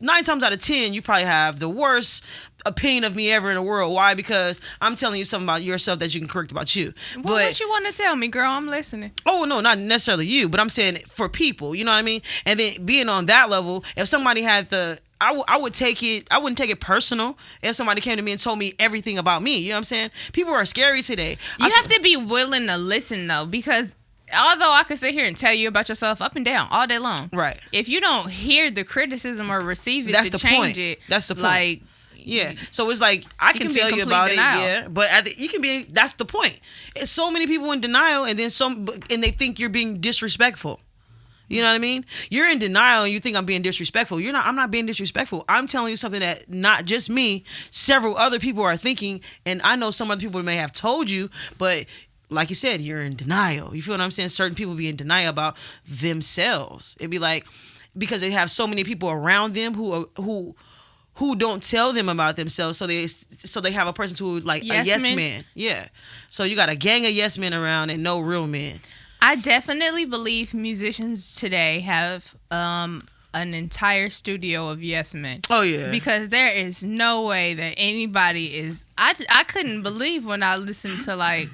9 times out of 10, you probably have the worst opinion of me ever in the world. Why? Because I'm telling you something about yourself that you can correct about you. Well, what you want to tell me, girl? I'm listening. Oh, no, not necessarily you, but I'm saying for people. You know what I mean? And then being on that level, if somebody had I would take it. I wouldn't take it personal if somebody came to me and told me everything about me. You know what I'm saying? People are scary today. You have to be willing to listen though, because although I could sit here and tell you about yourself up and down all day long, right? If you don't hear the criticism or receive it that's to the change point. it, that's the point. Like, yeah. So it's like I can tell you about denial. It, yeah. But you can be. That's the point. It's so many people in denial, and then and they think you're being disrespectful. You know what I mean? You're in denial and you think I'm being disrespectful. You're not. I'm not being disrespectful. I'm telling you something that not just me, several other people are thinking, and I know some other people may have told you, but like you said, you're in denial. You feel what I'm saying? Certain people be in denial about themselves. It'd be like because they have so many people around them who don't tell them about themselves, so they have a person who like a yes man. Yeah. So you got a gang of yes men around and no real men. I definitely believe musicians today have an entire studio of yes men. Oh yeah. Because there is no way that anybody is. I couldn't believe when I listened to like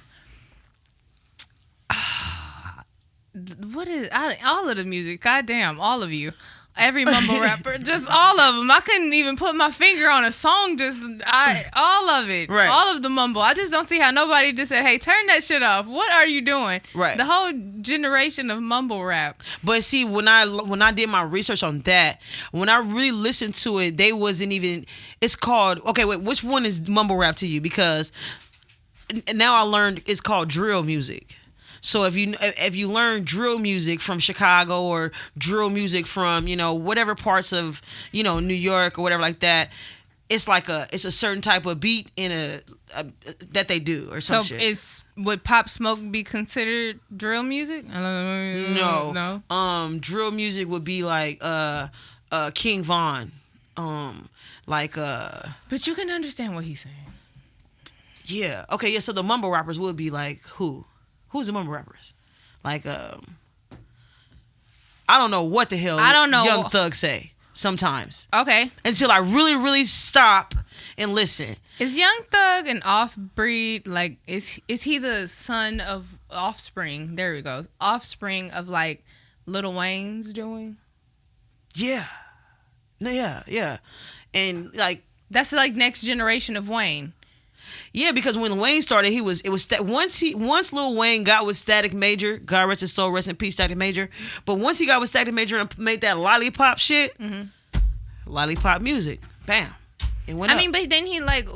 all of the music. Goddamn, all of you. Every mumble rapper, just all of them. I couldn't even put my finger on a song. All of it, right? All of the mumble. I just don't see how nobody just said, "Hey, turn that shit off." What are you doing? Right. The whole generation of mumble rap. But see, when I did my research on that, when I really listened to it, they wasn't even. It's called wait. Which one is mumble rap to you? Because now I learned it's called drill music. So if you learn drill music from Chicago or drill music from, you know, whatever parts of, you know, New York or whatever like that, it's a certain type of beat in that they do or some shit. So would Pop Smoke be considered drill music? No. Drill music would be like King Von. But you can understand what he's saying. Yeah. Okay, yeah, so the mumble rappers would be like who? Who's the mumble rappers? Like, I don't know what the hell I don't know. Young Thug say. sometimes. Okay. Until I really, really stop and listen. Is Young Thug an off-breed? Like, is he the son of offspring? There we go. Offspring of, like, Lil Wayne's doing? Yeah. No, yeah. And, like... That's, like, next generation of Wayne. Yeah, because when Wayne started, once Lil Wayne got with Static Major, God rest his soul, rest in peace, Static Major. But once he got with Static Major and made that lollipop shit, lollipop music, bam. I mean, but then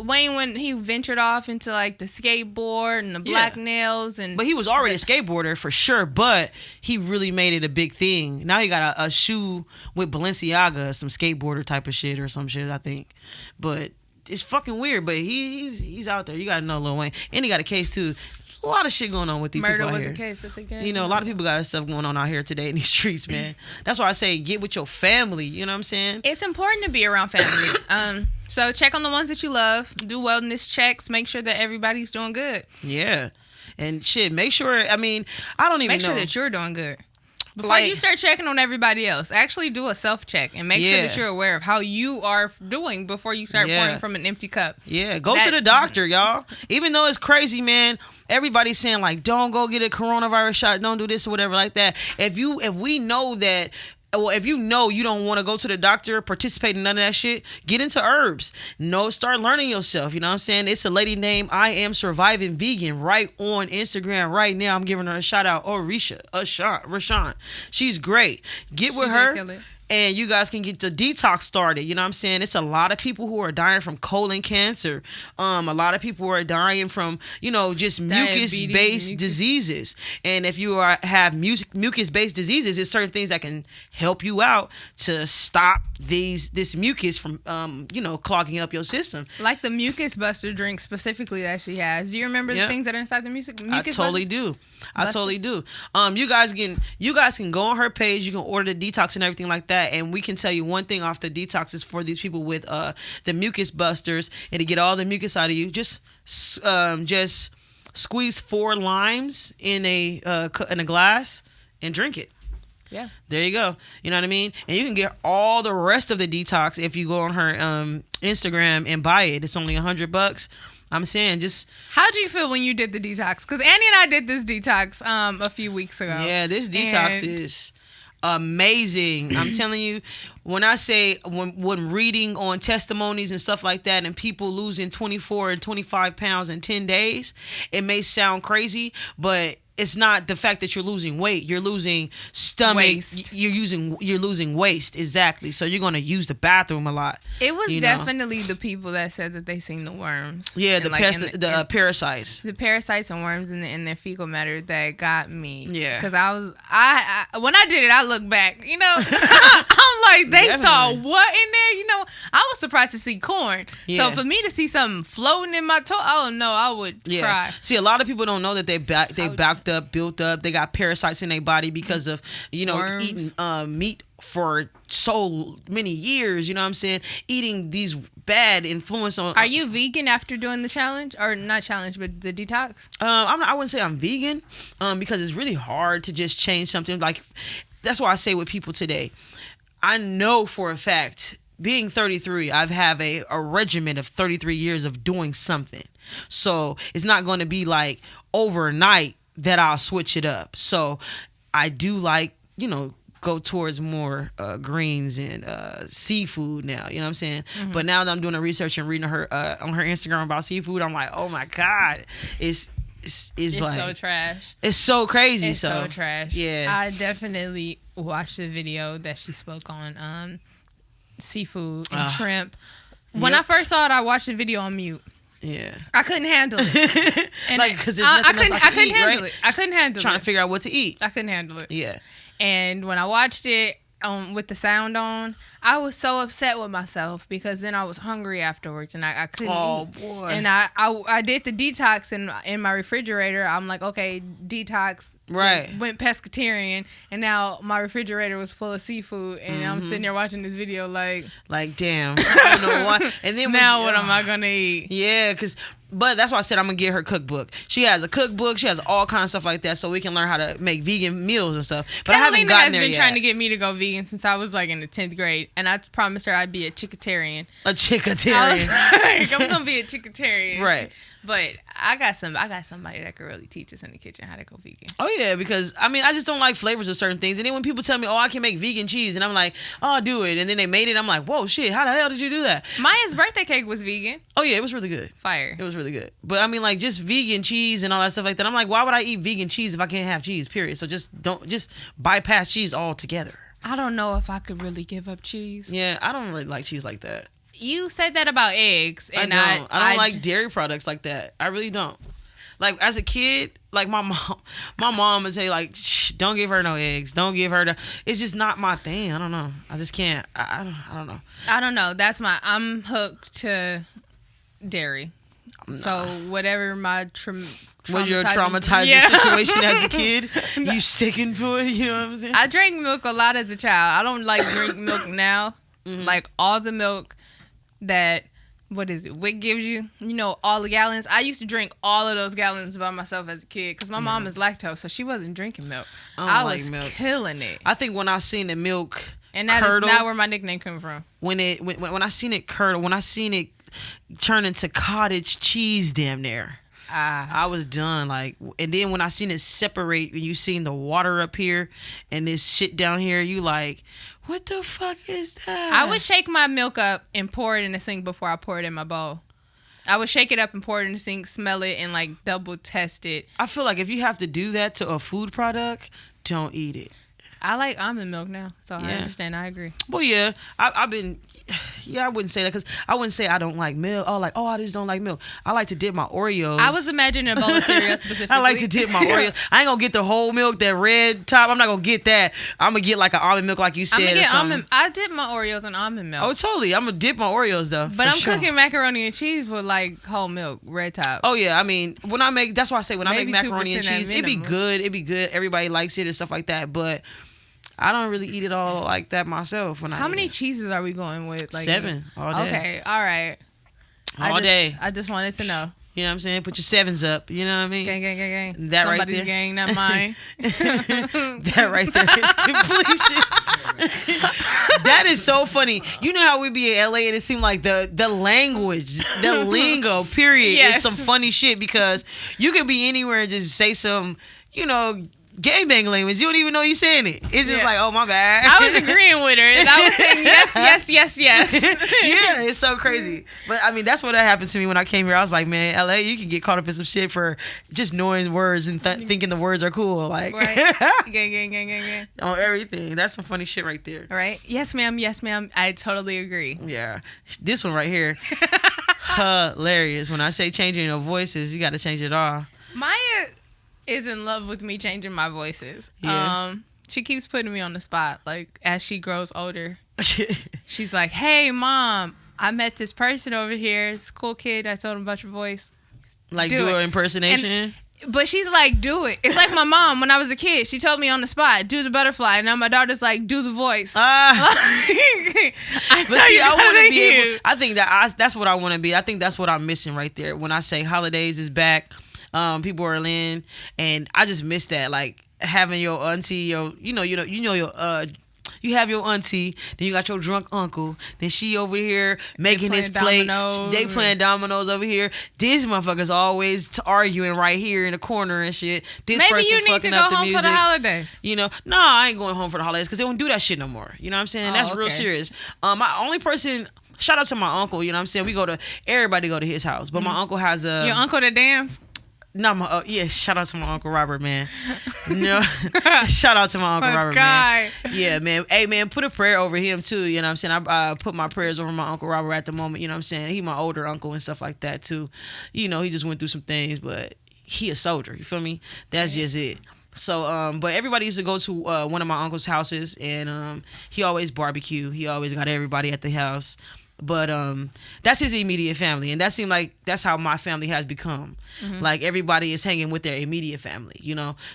Wayne, when he ventured off into like the skateboard and the black nails but he was already a skateboarder for sure, but he really made it a big thing. Now he got a shoe with Balenciaga, some skateboarder type of shit or some shit, I think. But it's fucking weird, but he's out there. You gotta know Lil Wayne. And he got a case too. A lot of shit going on with these people out here. Murder was a case at the game. You know, a lot of people got stuff going on out here today in these streets, man. That's why I say get with your family. You know what I'm saying? It's important to be around family. So check on the ones that you love. Do wellness checks. Make sure that everybody's doing good. Yeah. And shit, make sure, I mean, I don't even know. Make sure that you're doing good. Before you start checking on everybody else, actually do a self-check and make sure that you're aware of how you are doing before you start pouring from an empty cup. Yeah, go to the doctor, y'all. Even though it's crazy, man, everybody's saying, like, don't go get a coronavirus shot, don't do this or whatever like that. If we know that... Well, if you know you don't want to go to the doctor, participate in none of that shit, get into herbs. Start learning yourself. You know what I'm saying? It's a lady named I Am Surviving Vegan right on Instagram right now. I'm giving her a shout out. Or Rashawn. She's great. Get with her. And you guys can get the detox started. You know what I'm saying? It's a lot of people who are dying from colon cancer. A lot of people are dying from, just mucus-based diseases. And if you have mucus-based diseases, there's certain things that can help you out to stop this mucus from, clogging up your system. Like the mucus buster drink specifically that she has. Do you remember the things that are inside the mucus I totally do. You guys can go on her page. You can order the detox and everything like that. And we can tell you one thing off the detox is for these people with the mucus busters, and to get all the mucus out of you, just squeeze 4 limes in a glass and drink it. Yeah. There you go. You know what I mean? And you can get all the rest of the detox if you go on her Instagram and buy it. It's only $100. I'm saying just... How do you feel when you did the detox? Because Annie and I did this detox a few weeks ago. Yeah, this detox is... amazing. I'm telling you, when I say when reading on testimonies and stuff like that and people losing 24 and 25 pounds in 10 days, it may sound crazy, but it's not the fact that you're losing weight. You're losing stomach. Waste. You're losing waste. Exactly. So you're going to use the bathroom a lot. It was definitely the people that said that they seen the worms. Yeah, the parasites. The parasites and worms in their fecal matter that got me. Yeah. Because I when I did it, I looked back. I'm like, they saw what in there? I was surprised to see corn. Yeah. So for me to see something floating in my toe, oh no, I would cry. See, a lot of people don't know that they backed up, built up. They got parasites in their body because of worms. Eating meat for so many years. You know what I'm saying? Eating these bad influence on. Are you vegan after doing the challenge, or not challenge, but the detox? I wouldn't say I'm vegan, because it's really hard to just change something. Like, that's why I say with people today, I know for a fact, being 33, I've have a regimen of 33 years of doing something. So it's not going to be like overnight that I'll switch it up. So I do like, go towards more greens and seafood now. You know what I'm saying? Mm-hmm. But now that I'm doing the research and reading her on her Instagram about seafood, I'm like, oh my God, it's like so trash. It's so crazy. It's so trash. Yeah, I definitely watched the video that she spoke on seafood and shrimp. When I first saw it, I watched the video on mute. Yeah, I couldn't handle it. And because there's nothing else I couldn't handle right? it. I couldn't handle it. Trying to figure out what to eat. I couldn't handle it. Yeah. And when I watched it with the sound on, I was so upset with myself because then I was hungry afterwards and I couldn't eat. Oh boy. And I did the detox in my refrigerator. I'm like, okay, detox. Right. Went pescatarian, and now my refrigerator was full of seafood, and I'm sitting there watching this video like damn, I don't know what. And then now what am I gonna eat? Yeah, because But that's why I said I'm gonna get her cookbook. She has a cookbook. She has all kinds of stuff like that, so we can learn how to make vegan meals and stuff. But I haven't gotten there yet. Has been trying to get me to go vegan since I was like in the 10th grade, and I promised her I'd be a chickatarian. A chickatarian. I'm gonna be a chickatarian. Right. But I got somebody that could really teach us in the kitchen how to go vegan. Oh yeah, because I mean I just don't like flavors of certain things. And then when people tell me, oh, I can make vegan cheese, and I'm like, oh, I'll do it. And then they made it, I'm like, whoa, shit, how the hell did you do that? Maya's birthday cake was vegan. Oh yeah, it was really good. Fire. It was really good. But I mean like just vegan cheese and all that stuff like that. I'm like, why would I eat vegan cheese if I can't have cheese? Period. So just bypass cheese altogether. I don't know if I could really give up cheese. Yeah, I don't really like cheese like that. You said that about eggs, and I don't like dairy products like that. I really don't. Like as a kid, like my mom would say like, shh, don't give her no eggs. Don't give her it's just not my thing. I don't know. I just can't. I don't know. I don't know. I'm hooked to dairy. Nah. So whatever my was your traumatizing situation as a kid? You sticking for it? You know what I'm saying? I drank milk a lot as a child. I don't like drink milk now. Mm-hmm. Like all the milk that WIC gives you, all the gallons. I used to drink all of those gallons by myself as a kid because my mom is lactose, so she wasn't drinking milk. I was killing it. I think when I seen the milk and that curdle, is not where my nickname came from. When I seen it curdle, when I seen it turn into cottage cheese, damn near. I was done. Like, and then when I seen it separate, and you seen the water up here and this shit down here, you like, what the fuck is that? I would shake my milk up and pour it in the sink before I pour it in my bowl. I would shake it up and pour it in the sink, smell it, and like double test it. I feel like if you have to do that to a food product, don't eat it. I like almond milk now, so yeah. I understand. I agree. Well, yeah, I've been. Yeah, I wouldn't say that because I wouldn't say I don't like milk. I just don't like milk. I like to dip my Oreos. I was imagining a bowl of cereal specifically. I like to dip my Oreos. I ain't gonna get the whole milk, that red top. I'm not gonna get that. I'm gonna get like an almond milk, like you said. I'm gonna get almond. I dip my Oreos in almond milk. Oh, totally. I'm gonna dip my Oreos though. But I'm cooking macaroni and cheese with like whole milk, red top. Oh yeah, I mean that's why I say when I make macaroni and cheese, it'd be good. It'd be good. Everybody likes it and stuff like that, but I don't really eat it all like that myself. How many cheeses are we going with? Like 7 all day. Okay, all right. All day. I just wanted to know. You know what I'm saying? Put your 7s up. You know what I mean? Gang, gang, gang, gang. That Somebody's right there. gang, not mine. That right there is completion. That is so funny. You know how we be in LA and it seemed like the language, the lingo, period, is some funny shit because you can be anywhere and just say some, gangbang language. You don't even know you're saying it. It's just like, oh, my bad. I was agreeing with her. I was saying yes. Yeah, it's so crazy. But, I mean, that's what happened to me when I came here. I was like, man, LA, you can get caught up in some shit for just knowing words and thinking the words are cool. Like, right. Gang. On everything. That's some funny shit right there. Right? Yes, ma'am. I totally agree. Yeah. This one right here, hilarious. When I say changing your voices, you got to change it all. Maya is in love with me changing my voices. Yeah. She keeps putting me on the spot. Like as she grows older, she's like, "Hey, mom, I met this person over here. It's a cool kid. I told him about your voice. Like do an impersonation." But she's like, "Do it." It's like my mom when I was a kid. She told me on the spot, "Do the butterfly." And now my daughter's like, "Do the voice." But see, I want to be able. I think that's what I want to be. I think that's what I'm missing right there. When I say holidays is back. People are in, and I just miss that. Like having your auntie, you have your auntie, then you got your drunk uncle, then she over here making his plate. They playing dominoes over here. These motherfuckers always arguing right here in the corner and shit. Maybe person you need to go home for the holidays. No, I ain't going home for the holidays because they don't do that shit no more. You know what I'm saying? That's real serious. My only person. Shout out to my uncle. You know what I'm saying? Everybody go to his house, but my uncle has a. Your uncle that dance. No, shout out to my Uncle Robert, man. No, shout out to my Uncle Robert, man. Yeah, man. Hey, man, put a prayer over him, too, you know what I'm saying? I put my prayers over my Uncle Robert at the moment, you know what I'm saying? He my older uncle and stuff like that, too. He just went through some things, but he a soldier, you feel me? That's just it. So, but everybody used to go to one of my uncle's houses, and he always barbecue. He always got everybody at the house. But that's his immediate family, and that seemed like that's how my family has become. Mm-hmm. Like everybody is hanging with their immediate family,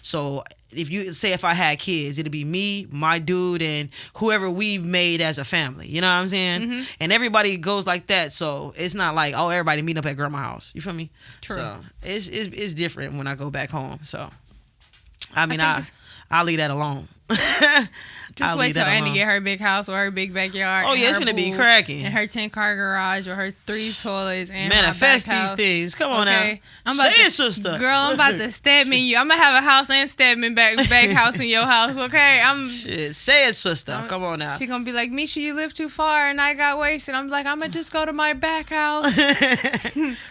So if I had kids, it'd be me, my dude, and whoever we've made as a family. You know what I'm saying? Mm-hmm. And everybody goes like that, so it's not like, oh, everybody meet up at grandma's house. You feel me? True. So it's different when I go back home. So I mean, I'll leave that alone. Just wait till Annie get her big house or her big backyard. Oh yeah, it's gonna be cracking. And her 10-car garage or her 3 toilets and manifest her back these house. Things. Come on now. Say it, sister. Girl, I'm about to Stedman you. I'm gonna have a house and Stedman back house in your house. Okay, Shit, say it, sister. Come on now. She gonna be like, Misha, you live too far and I got wasted. I'm like, I'm gonna just go to my back house.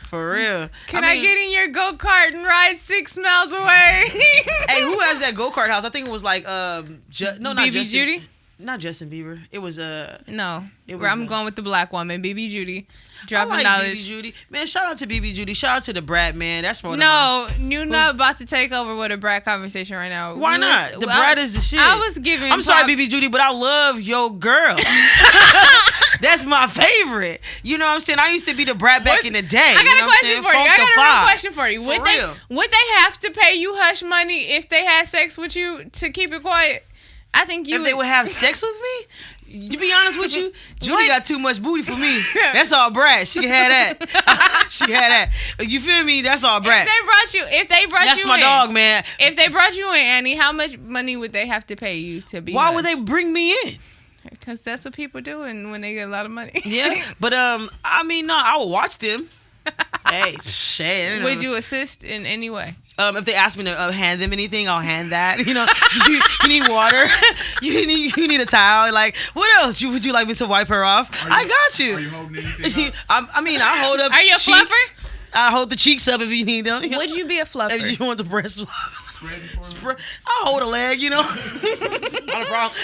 For real. Can I get in your go-kart and ride 6 miles away? Hey, who has that go-kart house? I think it was like not BB Judy. Not Justin Bieber. It was no. I'm going with the black woman, BB Judy. Dropping knowledge. BB Judy. Man, shout out to BB Judy. Shout out to the Brat, man. That's more. No, you're not about to take over with a Brat conversation right now. Why not? The Brat is the shit. I was giving. I'm sorry, BB Judy, but I love your girl. That's my favorite. You know what I'm saying? I used to be the Brat back in the day. I got a question for you. I got a real question for you. Would they have to pay you hush money if they had sex with you to keep it quiet? I think you. If they would have sex with me, to be honest with you, Judy got too much booty for me. That's all Brat. She had that. She had that. You feel me? That's all Brat. If they brought that's you my in, dog, man. If they brought you in, Annie, how much money would they have to pay you to be? Why would they bring me in? Because that's what people do, and when they get a lot of money. Yeah, but I mean, no, I will watch them. Hey, shit. Would you assist in any way? If they ask me to hand them anything, I'll hand that. You know, you need water. you need a towel. Like, what else? Would you like me to wipe her off? I got you. Are you holding anything up? I hold up. Are you a cheeks. fluffer? I hold the cheeks up if you need them. Would you be a fluffer? If you want the breast. I'll hold a leg, you know. Not a problem.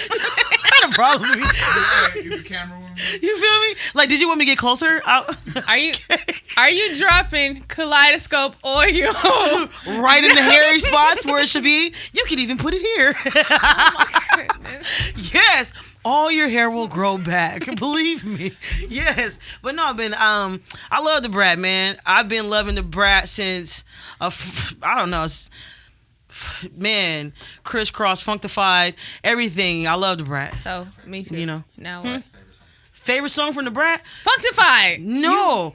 Not a problem with me. You the camera woman? You feel me? Like, did you want me to get closer? Are you dropping kaleidoscope oil right in the hairy spots where it should be? You can even put it here. Oh my goodness. Yes. All your hair will grow back. Believe me. Yes. But no, I love the Brat, man. I've been loving the Brat since I don't know. Man, crisscross, funkified, everything. I love the Brat. So, me too. You know. Now what? Favorite song from the Brat? Funkified. No.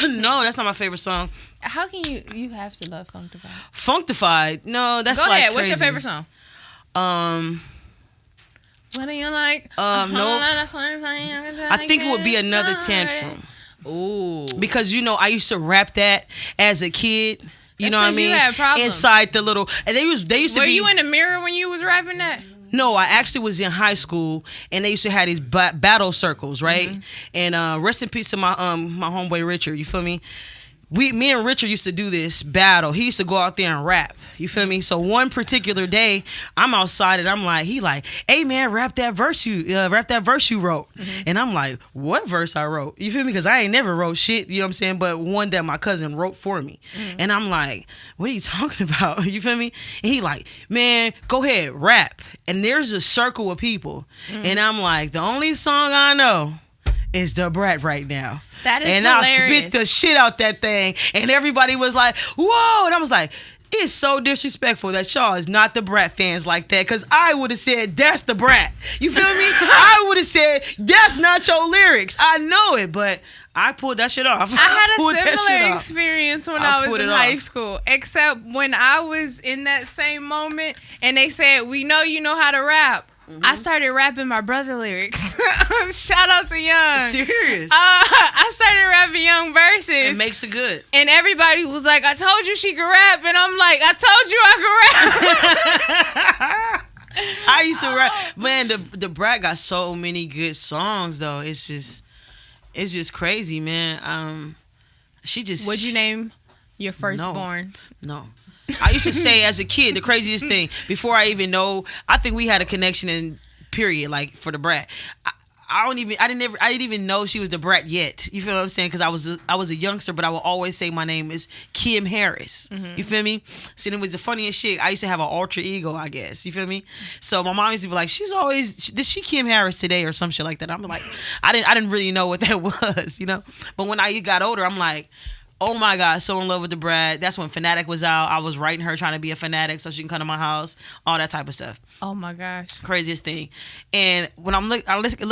No, that's not my favorite song. How can you have to love Funkified? Funkified? No, that's Go like ahead. crazy. What's your favorite song? What do you like? Nope. I think it would be Another Tantrum. Ooh. Because, you know, I used to rap that as a kid. You know what I mean? You had problems. Inside the little, and they used to Were be. you in the mirror when you was rapping that? No, I actually was in high school, and they used to have these battle circles, right? Mm-hmm. And rest in peace to my my homeboy Richard. You feel me? Me and Richard used to do this battle. He used to go out there and rap. You feel me? So one particular day, I'm outside and I'm like, hey man, rap that verse you wrote. Mm-hmm. And I'm like, what verse I wrote? You feel me? Because I ain't never wrote shit. You know what I'm saying? But one that my cousin wrote for me. Mm-hmm. And I'm like, what are you talking about? You feel me? And he like, man, go ahead, rap. And there's a circle of people, and I'm like, the only song I know is the Brat right now. That is and hilarious. I spit the shit out that thing, and everybody was like, whoa. And I was like, it's so disrespectful that y'all is not the Brat fans like that, because I would have said, that's the Brat. You feel me? I would have said, that's not your lyrics. I know it, but I pulled that shit off. I had a similar experience when I was in high school, except when I was in that same moment and they said, we know you know how to rap. Mm-hmm. I started rapping my brother lyrics. Shout out to Young. Serious? I started rapping Young verses. It makes it good. And everybody was like, I told you she could rap. And I'm like, I told you I could rap. I used to rap. Man, the Brat got so many good songs, though. It's just crazy, man. What'd you name your firstborn? No. I used to say as a kid, the craziest thing, before I even know, I think we had a connection in period, like for the Brat. I didn't even know she was the Brat yet. You feel what I'm saying? Because I was a youngster, but I would always say my name is Kim Harris. Mm-hmm. You feel me? See, it was the funniest shit. I used to have an alter ego, I guess. You feel me? So my mom used to be like, did she Kim Harris today or some shit like that? I'm like, I didn't really know what that was, you know. But when I got older, I'm like, Oh my God, so in love with the Brat. That's when Fanatic was out. I was writing her trying to be a fanatic so she can come to my house. All that type of stuff. Oh my gosh. Craziest thing. And when I look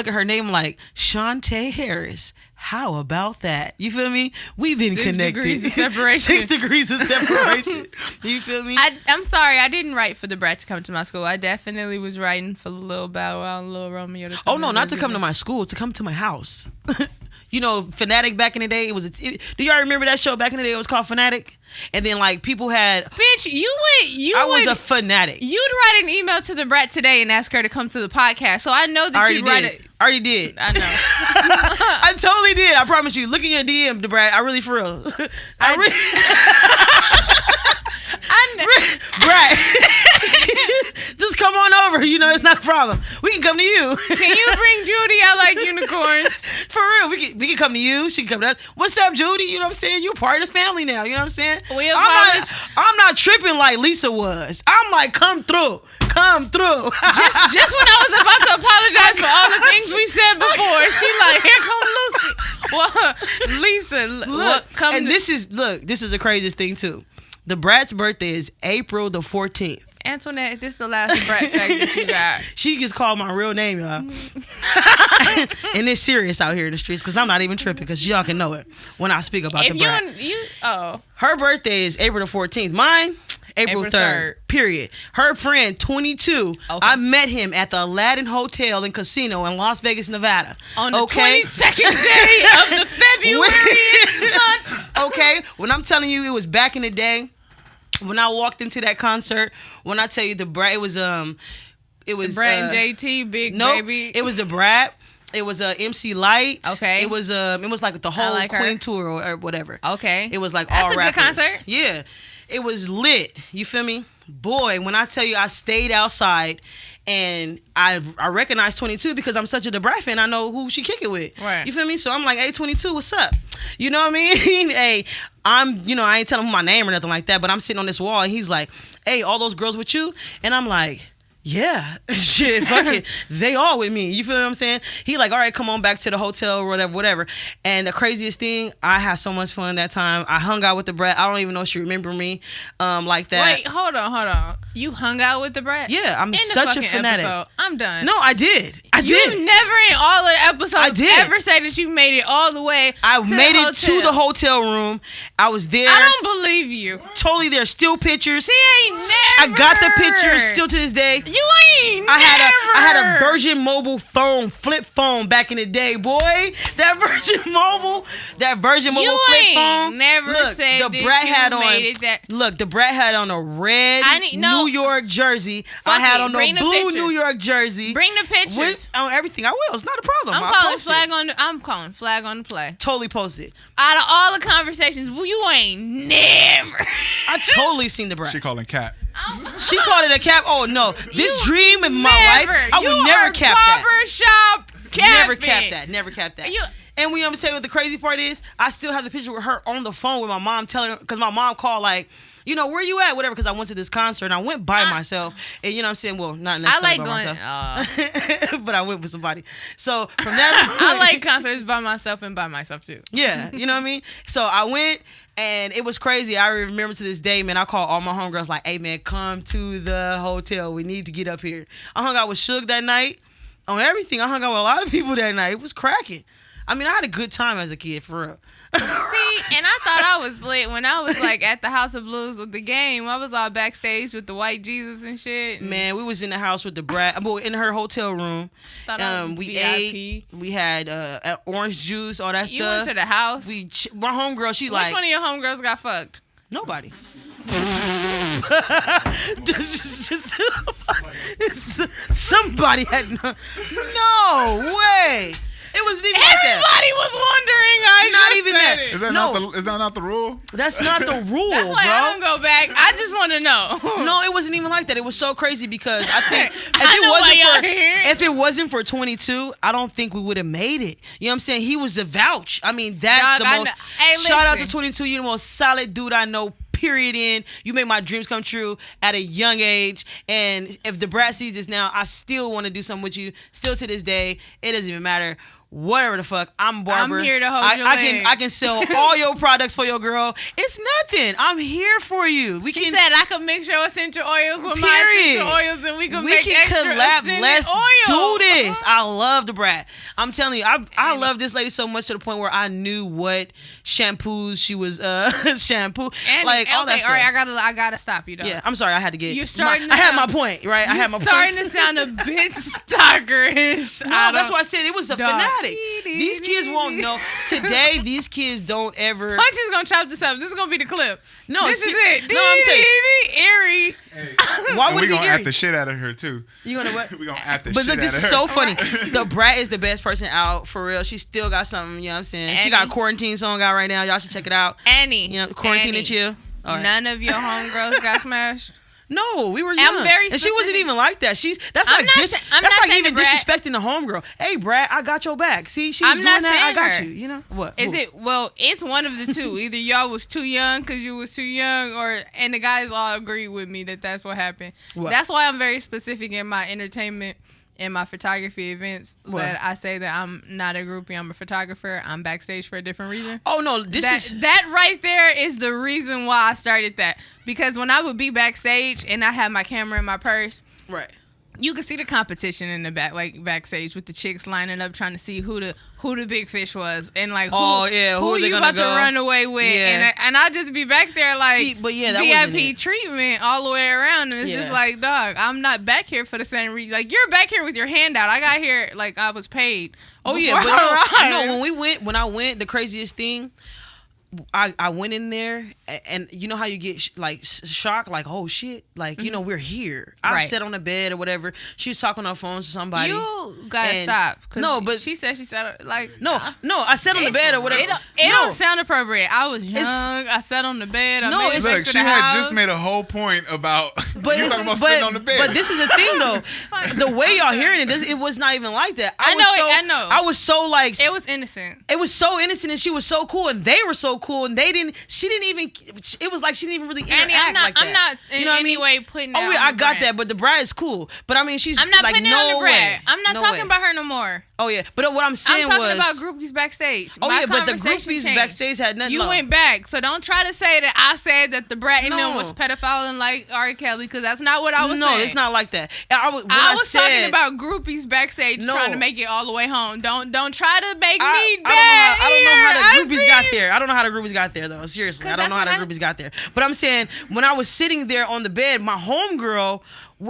at her name, I'm like, Shantae Harris. How about that? You feel me? We've been 6 connected. degrees of separation. 6 degrees of separation. You feel me? I'm sorry, I didn't write for the Brat to come to my school. I definitely was writing for Lil Bow Wow and Lil Romeo to come. Oh no, not to come to my school, to come to my house. You know, Fanatic back in the day, do y'all remember that show back in the day? It was called Fanatic. And then like people had Bitch, I was a fanatic. You'd write an email to the Brat today and ask her to come to the podcast. So I know that you'd write it. I already did. I know. I totally did. I promise you. Look in your DM, the Brat. I really for real. Brat. Just come on over. You know, it's not a problem. We can come to you. Can you bring Judy? I like unicorns. For real. We can come to you. She can come to us. What's up, Judy? You know what I'm saying? You're part of the family now. You know what I'm saying? I'm not tripping like Lisa was. I'm like, come through. Come through. just when I was about to apologize for all the things we said before, she like, here come Lucy. Well, Lisa, this is the craziest thing too. The Brat's birthday is April the 14th. Antoinette, this is the last Brat fact that you got. She gets called my real name, y'all. And it's serious out here in the streets because I'm not even tripping because y'all can know it when I speak about the Brat. Her birthday is April the 14th. Mine, April 3rd. Period. Her friend, 22. Okay. I met him at the Aladdin Hotel and Casino in Las Vegas, Nevada. On the 22nd day of the February month. Okay. When I'm telling you, it was back in the day. When I walked into that concert, when I tell you the Brat, it was the Brat and JT, Baby. It was the Brat. It was MC Light. Okay. It was like the whole Queen tour or whatever. Okay. It was like That's all rappers. That's a good concert. Yeah. It was lit. You feel me? Boy, when I tell you I stayed outside and I recognized 22 because I'm such a Brat fan. I know who she kick it with. Right. You feel me? So I'm like, hey, 22, what's up? You know what I mean? Hey, I ain't telling him my name or nothing like that, but I'm sitting on this wall and he's like, hey, all those girls with you? And I'm like, yeah, shit, fuck it. They all with me. You feel what I'm saying? He like, all right, come on back to the hotel or whatever. And the craziest thing, I had so much fun that time. I hung out with the Brat. I don't even know if she remember me like that. Wait, hold on. You hung out with the Brat? Yeah, I'm such a fanatic. Episode. I'm done. No, I did. You never in all the episodes ever say that you made it all the way to the hotel room. I was there. I don't believe you. Totally there. Still pictures. She ain't never. I got the pictures still to this day. You ain't I had a Virgin Mobile phone, flip phone back in the day, boy. That Virgin Mobile flip phone. Never said the that Brat you had made it that. Look, the Brat had on a red New York jersey. I had on a blue New York jersey. Bring the pictures. On everything. I will. It's not a problem. I'm calling flag on the play. Totally posted. Out of all the conversations, you ain't never. I totally seen the Brat. She calling cap. She called it a cap. Oh no, this dream in my life, I would never cap that. Barbershop capping. Never cap that. And we say what the crazy part is, I still have the picture with her on the phone with my mom telling her, because my mom called like, you know, where you at? Whatever, because I went to this concert and I went by myself. And you know what I'm saying? Well, not necessarily by myself. But I went with somebody. So from that I like concerts by myself and by myself too. Yeah, you know what I mean? So I went and it was crazy. I remember to this day, man, I called all my homegirls like, hey man, come to the hotel. We need to get up here. I hung out with Suge that night on everything. I hung out with a lot of people that night. It was cracking. I mean, I had a good time as a kid, for real. See, and I thought I was lit when I was like at the House of Blues with the game. I was all backstage with the white Jesus and shit. Man, we was in the house with the Brat, in her hotel room. We VIP. ate. We had orange juice, all that stuff. You went to the house? My homegirl, she Which one of your homegirls got fucked? Nobody. Somebody had no way. It wasn't even like that. Everybody was wondering. Not even that. Is that not the rule? That's not the rule, That's why bro. I don't go back. I just want to know. No, it wasn't even like that. It was so crazy because I think if it wasn't for 22, I don't think we would have made it. You know what I'm saying? He was the vouch. I mean, that's the most. Hey, shout out to 22. You're the most solid dude I know. Period. In you make my dreams come true at a young age, and if the Brat sees this now, I still want to do something with you. Still to this day, it doesn't even matter whatever the fuck. I'm Barber. I'm here to hold your leg. I can sell all your products for your girl. It's nothing. I'm here for you. She said I could mix your essential oils with my essential oils, and we can make extra collab. Let's oil. do this. I love the Brat. I'm telling you, I love this lady so much to the point where I knew what shampoos she was shampoo. And like all that all stuff. right, I gotta stop you though. Yeah, I'm sorry. I had to get. You're starting. I had my point, right? I had my point. Starting to sound a bit stalkerish. No, that's why I said it was a fanatic. These kids won't know. Today, these kids don't ever. Punch is gonna chop this up. This is gonna be the clip. No, this is it. No, I'm saying. Eerie. Hey. Why would we it be gonna eerie? at the shit out of her too. You gonna what? We gonna at the but shit look, this out of is her. so funny. The Brat is the best person out for real. She still got something. You know what I'm saying? She got a quarantine song out right now. Y'all should check it out. Annie. You know, quarantine and chill. All right. None of your homegirls got smashed. No, we were young. I'm very and she wasn't specific. even like that. That's I'm like not saying even the Brat. disrespecting the homegirl. Hey, Brat, I got your back. See, she's I'm doing not that. I saying got her. you. You know what? Is it? Well, it's one of the two. Either y'all was too young because you was too young, and the guys all agree with me that that's what happened. What? That's why I'm very specific in my entertainment and my photography events. What? That I say that I'm not a groupie. I'm a photographer. I'm backstage for a different reason. Oh no, that right there is the reason why I started that. Because when I would be backstage and I had my camera in my purse, right. you could see the competition in the back, like backstage, with the chicks lining up trying to see who the big fish was, and like who they you gonna about go? to run away with, Yeah. and I just be back there like See, but yeah, that wasn't VIP it. treatment all the way around, and it's just like, dog, I'm not back here for the same reason. Like, you're back here with your hand out. I got here like I was paid. Oh yeah, before I but arrived. when I went, the craziest thing. I went in there and you know how you get shocked, like, oh shit, like, you know, we're here. I Right. sat on the bed or whatever. She was talking on her phone to somebody. You gotta And- stop. 'Cause No, but she said like no, I sat on the bed or whatever. It don't sound appropriate. I was young. I sat on the bed. I No, made it it's- back Look, to she the had house. just made a whole point about But you it's- talking about sitting on the bed. But this is the thing though. The way y'all hearing it was not even like that. I know. I was so like It was innocent. It was so innocent, and she was so cool, and they were so cool, and she didn't even. It was like she didn't even really interact Annie, I'm not. like that. I'm not in You know what I any mean? way putting. Oh that yeah, on I the got brand. that, but the Brat is cool. But I mean, she's. I'm not like, putting it no on the way. Brat. I'm not No talking way. about her no more. Oh yeah, but what I'm saying I'm talking was about groupies backstage. Oh My yeah, but the conversation groupies changed. backstage had nothing. You went back, so don't try to say that I said that the Brat and them No. was pedophile and like R. Kelly, because that's not what I was No, saying. it's not like that. I was talking about groupies backstage trying to make it all the way home. Don't try to make me I bad. don't know how the groupies see got you. there. I don't know how the groupies got there though. Seriously, I don't know how the that's groupies got there. But I'm saying when I was sitting there on the bed, my homegirl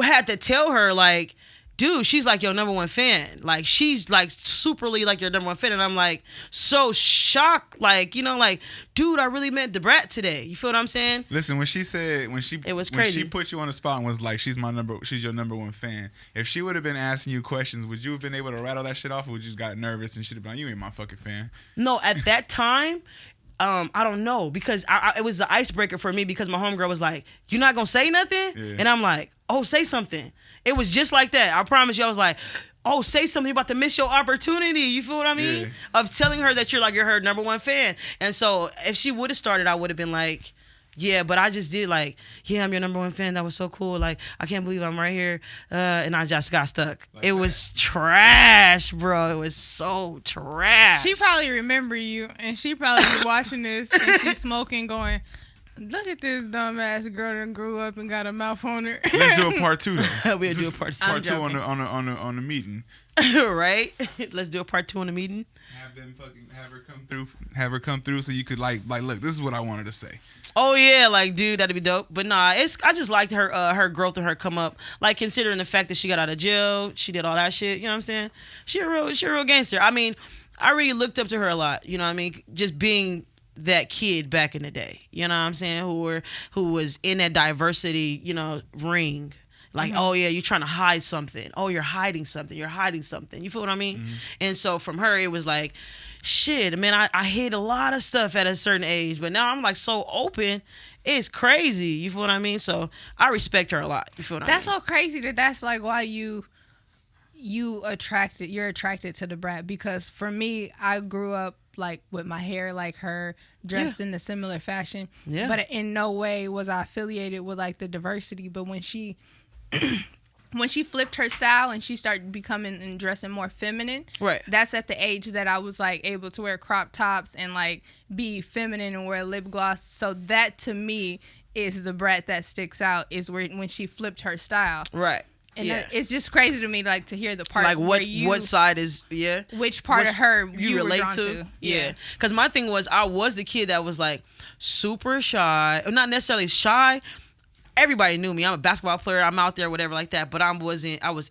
had to tell her like, dude, she's like your number one fan. Like she's like superly like your number one fan, and I'm like so shocked. Like like, dude, I really met the Brat today. You feel what I'm saying? Listen, when she It was when crazy. she put you on the spot and was like, she's your number one fan. If she would have been asking you questions, would you have been able to rattle that shit off, or would you just got nervous and she'd have been like, you ain't my fucking fan? No, at that time. I don't know, because it was the icebreaker for me, because my homegirl was like, "You're not gonna say nothing," and I'm like, "Oh, say something." It was just like that. I promise you. I was like, "Oh, say something. You're about to miss your opportunity." You feel what I mean? Yeah. Of telling her that you're her number one fan. And so if she would have started, I would have been like, yeah, but I just did like, yeah, I'm your number one fan. That was so cool. Like, I can't believe I'm right here. And I just got stuck. Like it that. was trash, bro. It was so trash. She probably remember you, and she probably be watching this, and she's smoking, going, "Look at this dumbass girl that grew up and got a mouth on her." Let's do a part two though. We'll do a part two. Part two on the meeting. Right? Let's do a part two on the meeting. Have her come through so you could like look, this is what I wanted to say. Oh yeah, like dude, that'd be dope. But nah, I just liked her growth and her come up. Like considering the fact that she got out of jail, she did all that shit. You know what I'm saying? She a real gangster. I mean, I really looked up to her a lot. You know what I mean? Just being that kid back in the day. You know what I'm saying? Who was in that diversity, ring. Like, oh yeah, you're trying to hide something. Oh, you're hiding something. You're hiding something. You feel what I mean? Mm-hmm. And so from her, it was like, shit, man, I hid a lot of stuff at a certain age, but now I'm like so open. It's crazy. You feel what I mean? So I respect her a lot. You feel what I mean? That's so crazy that's like why you're attracted to the Brat, because for me, I grew up like with my hair like her, dressed in a similar fashion. Yeah. But in no way was I affiliated with like the diversity. But when she when she flipped her style and she started becoming and dressing more feminine, right? That's at the age that I was like able to wear crop tops and like be feminine and wear lip gloss. So that to me is the Brat that sticks out, is when she flipped her style, right? And it's just crazy to me, like, to hear the part like what side is which part of her you relate were drawn to. Yeah, because my thing was I was the kid that was like super shy, not necessarily shy. Everybody knew me. I'm a basketball player. I'm out there, whatever like that. But I was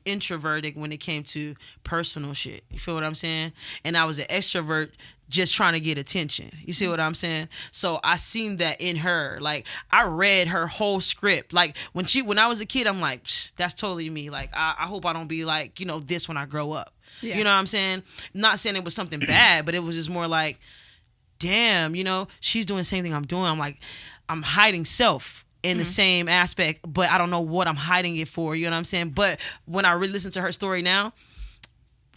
introverted when it came to personal shit. You feel what I'm saying? And I was an extrovert just trying to get attention. You see what I'm saying? So I seen that in her. Like, I read her whole script. Like, when I was a kid, I'm like, that's totally me. Like, I hope I don't be like, this when I grow up. Yeah. You know what I'm saying? Not saying it was something bad, but it was just more like, damn, she's doing the same thing I'm doing. I'm like, I'm hiding self in the same aspect, but I don't know what I'm hiding it for. You know what I'm saying? But when I really listen to her story now,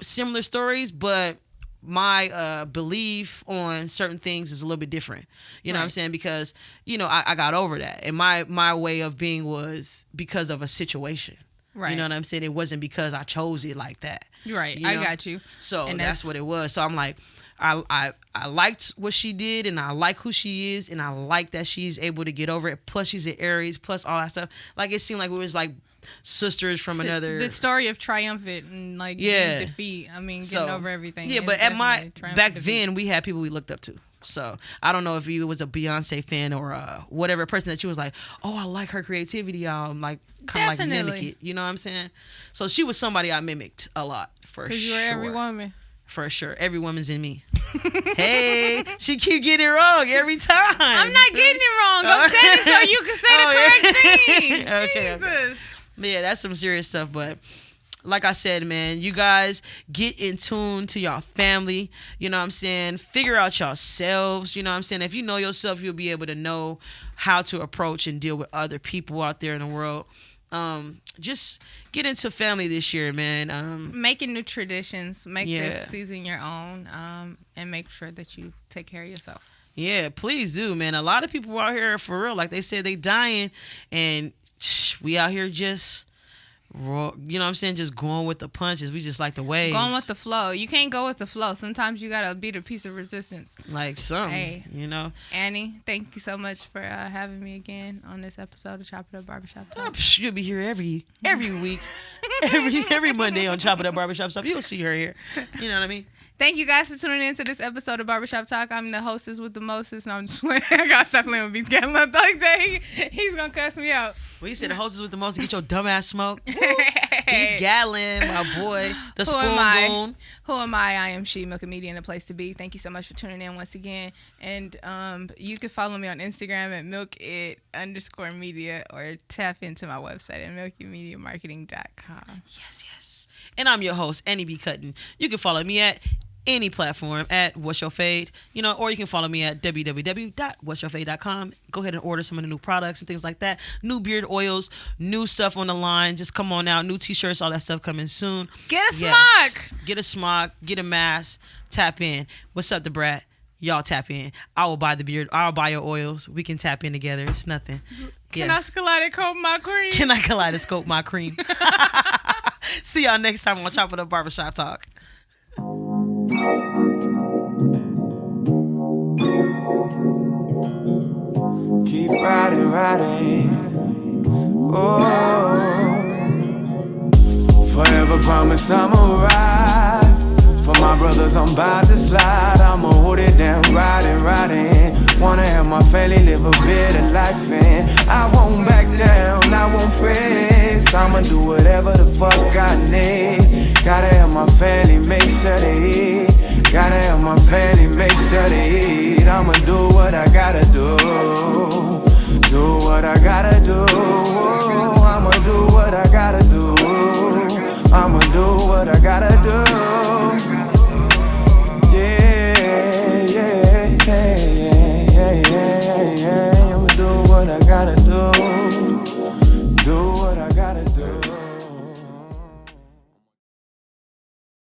similar stories, but my belief on certain things is a little bit different. You know what I'm saying? Because, I got over that. And my way of being was because of a situation. Right. You know what I'm saying? It wasn't because I chose it like that. Right. I got you. So that's what it was. So I'm like, I liked what she did, and I like who she is, and I like that she's able to get over it. Plus, she's an Aries, plus all that stuff. Like, it seemed like we was like sisters from another. The story of triumphant and like defeat. I mean, getting over everything. Yeah, but at back then, we had people we looked up to. So I don't know if you was a Beyonce fan or whatever person that you was like, oh, I like her creativity. I'm like kind of like mimic it. You know what I'm saying? So she was somebody I mimicked a lot for sure. Because you were every woman. For sure. Every woman's in me. Hey, she keep getting it wrong every time. I'm not getting it wrong. I'm saying it so you can say the correct thing. Okay. Jesus. Yeah, that's some serious stuff. But like I said, man, you guys get in tune to your family. You know what I'm saying? Figure out yourselves. You know what I'm saying? If you know yourself, you'll be able to know how to approach and deal with other people out there in the world. Just get into family this year, man. Making new traditions. Make this season your own. And make sure that you take care of yourself. Yeah, please do, man. A lot of people out here, for real, like they said, they dying. And we out here just... you know what I'm saying? Just going with the punches. We just like the waves. Going with the flow. You can't go with the flow. Sometimes you gotta beat a piece of resistance. Like something, Annie, thank you so much for having me again on this episode of Chop It Up Barbershop Talk. You'll be here every week, every Monday on Chop It Up Barbershop Talk. You'll see her here. You know what I mean? Thank you guys for tuning in to this episode of Barbershop Talk. I'm the hostess with the mostest. No, I'm just playing. I gotta stop playing with Beats Gatlin. I thought he's gonna cuss me out. Well, you said the hostess with the most to get your dumb ass smoke. Beats Gatlin, my boy, the spoon goon. Who am I? I am she, Milk and Media, and a place to be. Thank you so much for tuning in once again. And you can follow me on Instagram at milkit_media or tap into my website at milkymediamarketing.com. Yes. And I'm your host, Annie B. Cutton. You can follow me at any platform at What's Your Fade, or you can follow me at www.whatsyourfade.com. Go ahead and order some of the new products and things like that. New beard oils, new stuff on the line. Just come on out. New t-shirts, all that stuff coming soon. Get a smock. Get a smock. Get a mask. Tap in. What's up, the Brat? Y'all tap in. I will buy the beard. I'll buy your oils. We can tap in together. It's nothing. Can I kaleidoscope my cream? Can I kaleidoscope my cream? See y'all next time on Chop It Up Barbershop Talk. Keep riding. Oh, forever promise I'ma ride. For my brothers, I'm about to slide. I'ma hold it down, riding. Wanna have my family live a better life, and I won't back down, I won't freeze. I'ma do whatever the fuck I need. Gotta have my family, make sure they eat. Gotta have my family, make sure they eat. I'ma do